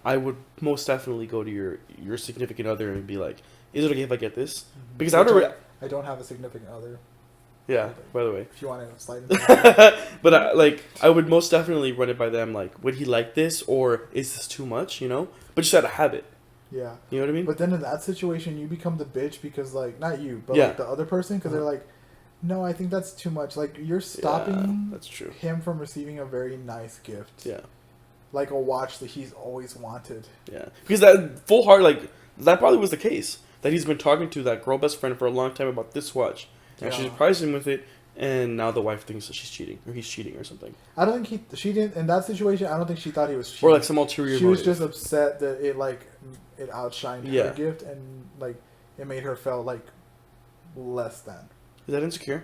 I would most definitely go to your significant other and be like, "Is it okay if I get this?" Because I don't have a significant other. Yeah, by the way. If you want to slide into But I would most definitely run it by them. Like, would he like this, or is this too much? You know, but just out of habit. Yeah, you know what I mean. But then in that situation, you become the bitch because like not you, but like the other person because they're like, no, I think that's too much. Like you're stopping that's true. him from receiving a very nice gift. Yeah, like a watch that he's always wanted. Yeah, because that full heart that probably was the case that he's been talking to that girl best friend for a long time about this watch. And she surprised him with it, and now the wife thinks that she's cheating, or he's cheating, or something. I don't think she didn't, in that situation, I don't think she thought he was cheating. Or like some ulterior She motive. was just upset that it outshined her gift, and like, it made her feel like less than. Is that insecure?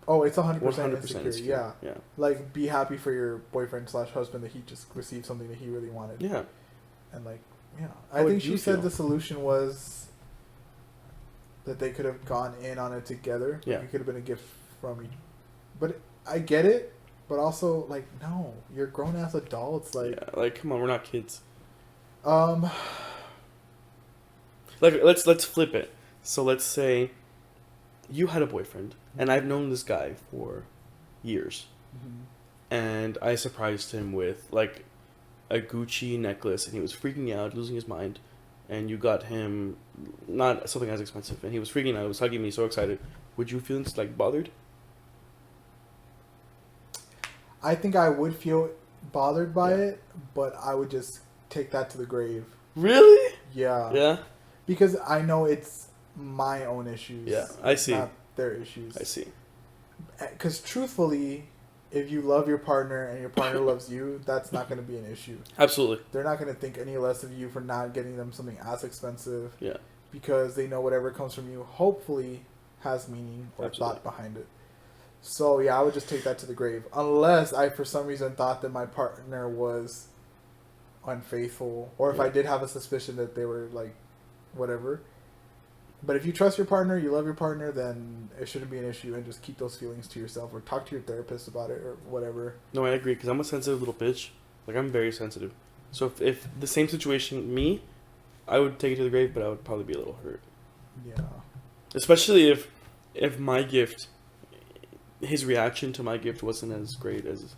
Oh, it's 100% insecure, yeah. Yeah. Like, be happy for your boyfriend/husband that he just received something that he really wanted. Yeah. And like, yeah. I think she said the solution was that they could have gone in on it together. Yeah. Like it could have been a gift from each. But I get it, but also, like, no. You're grown-ass adults. Like, yeah, like, come on, we're not kids. Like, let's flip it. So let's say you had a boyfriend, and I've known this guy for years. Mm-hmm. And I surprised him with, like, a Gucci necklace, and he was freaking out, losing his mind. And you got him not something as expensive, and he was freaking out. He was hugging me, so excited. Would you feel like bothered? I think I would feel bothered by it, but I would just take that to the grave. Really? Yeah. Yeah. Because I know it's my own issues. Yeah, I see. Not their issues. I see. Because truthfully, if you love your partner and your partner loves you, that's not going to be an issue. Absolutely. They're not going to think any less of you for not getting them something as expensive. Yeah. Because they know whatever comes from you hopefully has meaning or thought behind it. So yeah, I would just take that to the grave. Unless I for some reason thought that my partner was unfaithful, or if I did have a suspicion that they were like whatever. But if you trust your partner, you love your partner, then it shouldn't be an issue, and just keep those feelings to yourself, or talk to your therapist about it, or whatever. No, I agree, because I'm a sensitive little bitch. Like, I'm very sensitive. So if the same situation, me, I would take it to the grave, but I would probably be a little hurt. Yeah. Especially if my gift, his reaction to my gift wasn't as great as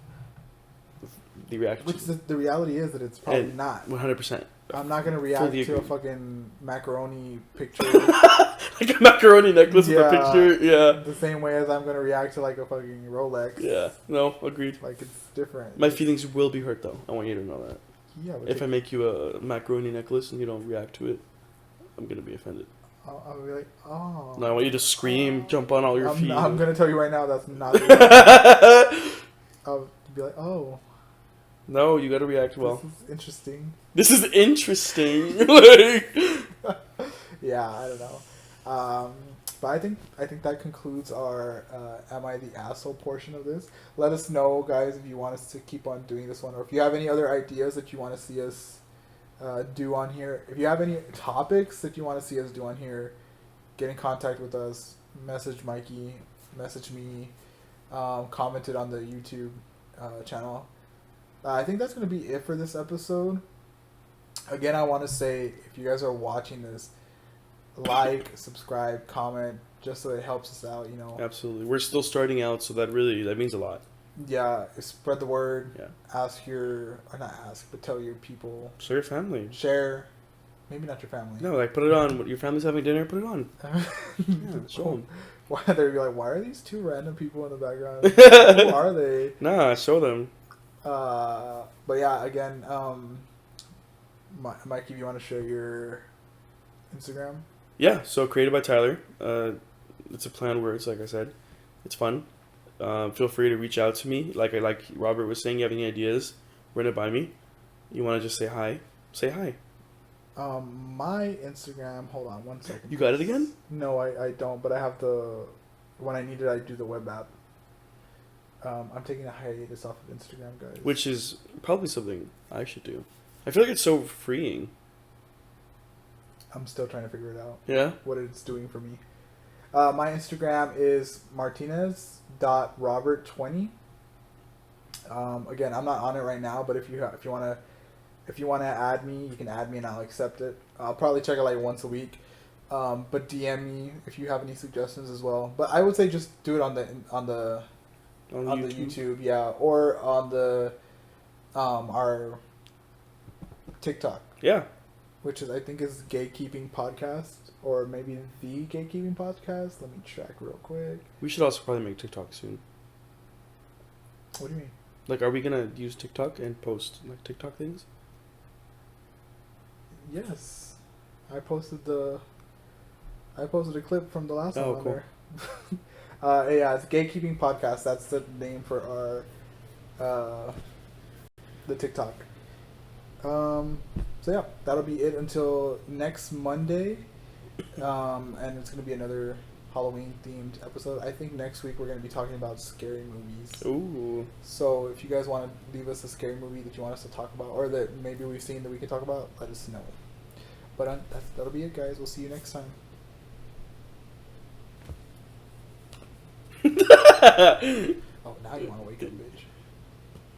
the reaction. Which the reality is that it's probably not. 100%. I'm not going to react to a fucking macaroni picture. Like a macaroni necklace with a picture, yeah. The same way as I'm going to react to like a fucking Rolex. Yeah, no, agreed. Like, it's different. My feelings will be hurt, though. I want you to know that. Yeah. If I make you a macaroni necklace and you don't react to it, I'm going to be offended. I'll be like, oh. No, I want you to scream, jump on all your feet. I'm gonna tell you right now, that's not. The I'll be like, oh. No, you gotta react well. This is interesting. This is interesting. Like, Yeah, I don't know. But I think that concludes our Am I the Asshole portion of this. Let us know, guys, if you want us to keep on doing this one, or if you have any other ideas that you want to see us do on here. If you have any topics that you want to see us do on here, get in contact with us. Message Mikey, message me, comment it on the YouTube channel. I think that's going to be it for this episode. Again, I want to say, if you guys are watching this, like, subscribe, comment, just so it helps us out, you know. absolutely. We're still starting out, so that means a lot. Yeah, spread the word. Yeah. Tell your people. So your family. Share. Maybe not your family. No, like put it on. Your family's having dinner, put it on. Yeah, show them. Why they'd be like, why are these two random people in the background? Who are they? Nah, show them. But yeah, again, Mikey, you want to share your Instagram? Yeah, so created by Tyler. It's a planned words, like I said. It's fun. Feel free to reach out to me. Like Robert was saying, you have any ideas, run it by me. You want to just say hi? Say hi. My Instagram, hold on 1 second. You got it again? No, I don't, but I have when I need it, I do the web app. I'm taking a hiatus off of Instagram, guys. Which is probably something I should do. I feel like it's so freeing. I'm still trying to figure it out. Yeah? What it's doing for me. My Instagram is martinez.robert20. Again, I'm not on it right now, but if you want to add me, you can add me and I'll accept it. I'll probably check it like once a week. But DM me if you have any suggestions as well. But I would say just do it on the YouTube, yeah, or on the our TikTok. Yeah. Which I think is Gatekeeping Podcast, or maybe the Gatekeeping Podcast. Let me check real quick. We should also probably make TikTok soon. What do you mean? Like, are we gonna use TikTok and post like TikTok things? Yes, I posted a clip from the last one on cool. there. Yeah, it's Gatekeeping Podcast. That's the name for our the TikTok. So yeah, that'll be it until next Monday, and it's gonna be another Halloween themed episode. I think next week we're gonna be talking about scary movies. Ooh. So if you guys want to leave us a scary movie that you want us to talk about, or that maybe we've seen that we can talk about, let us know. But that'll be it, guys. We'll see you next time. Oh, now you want to wake up, bitch.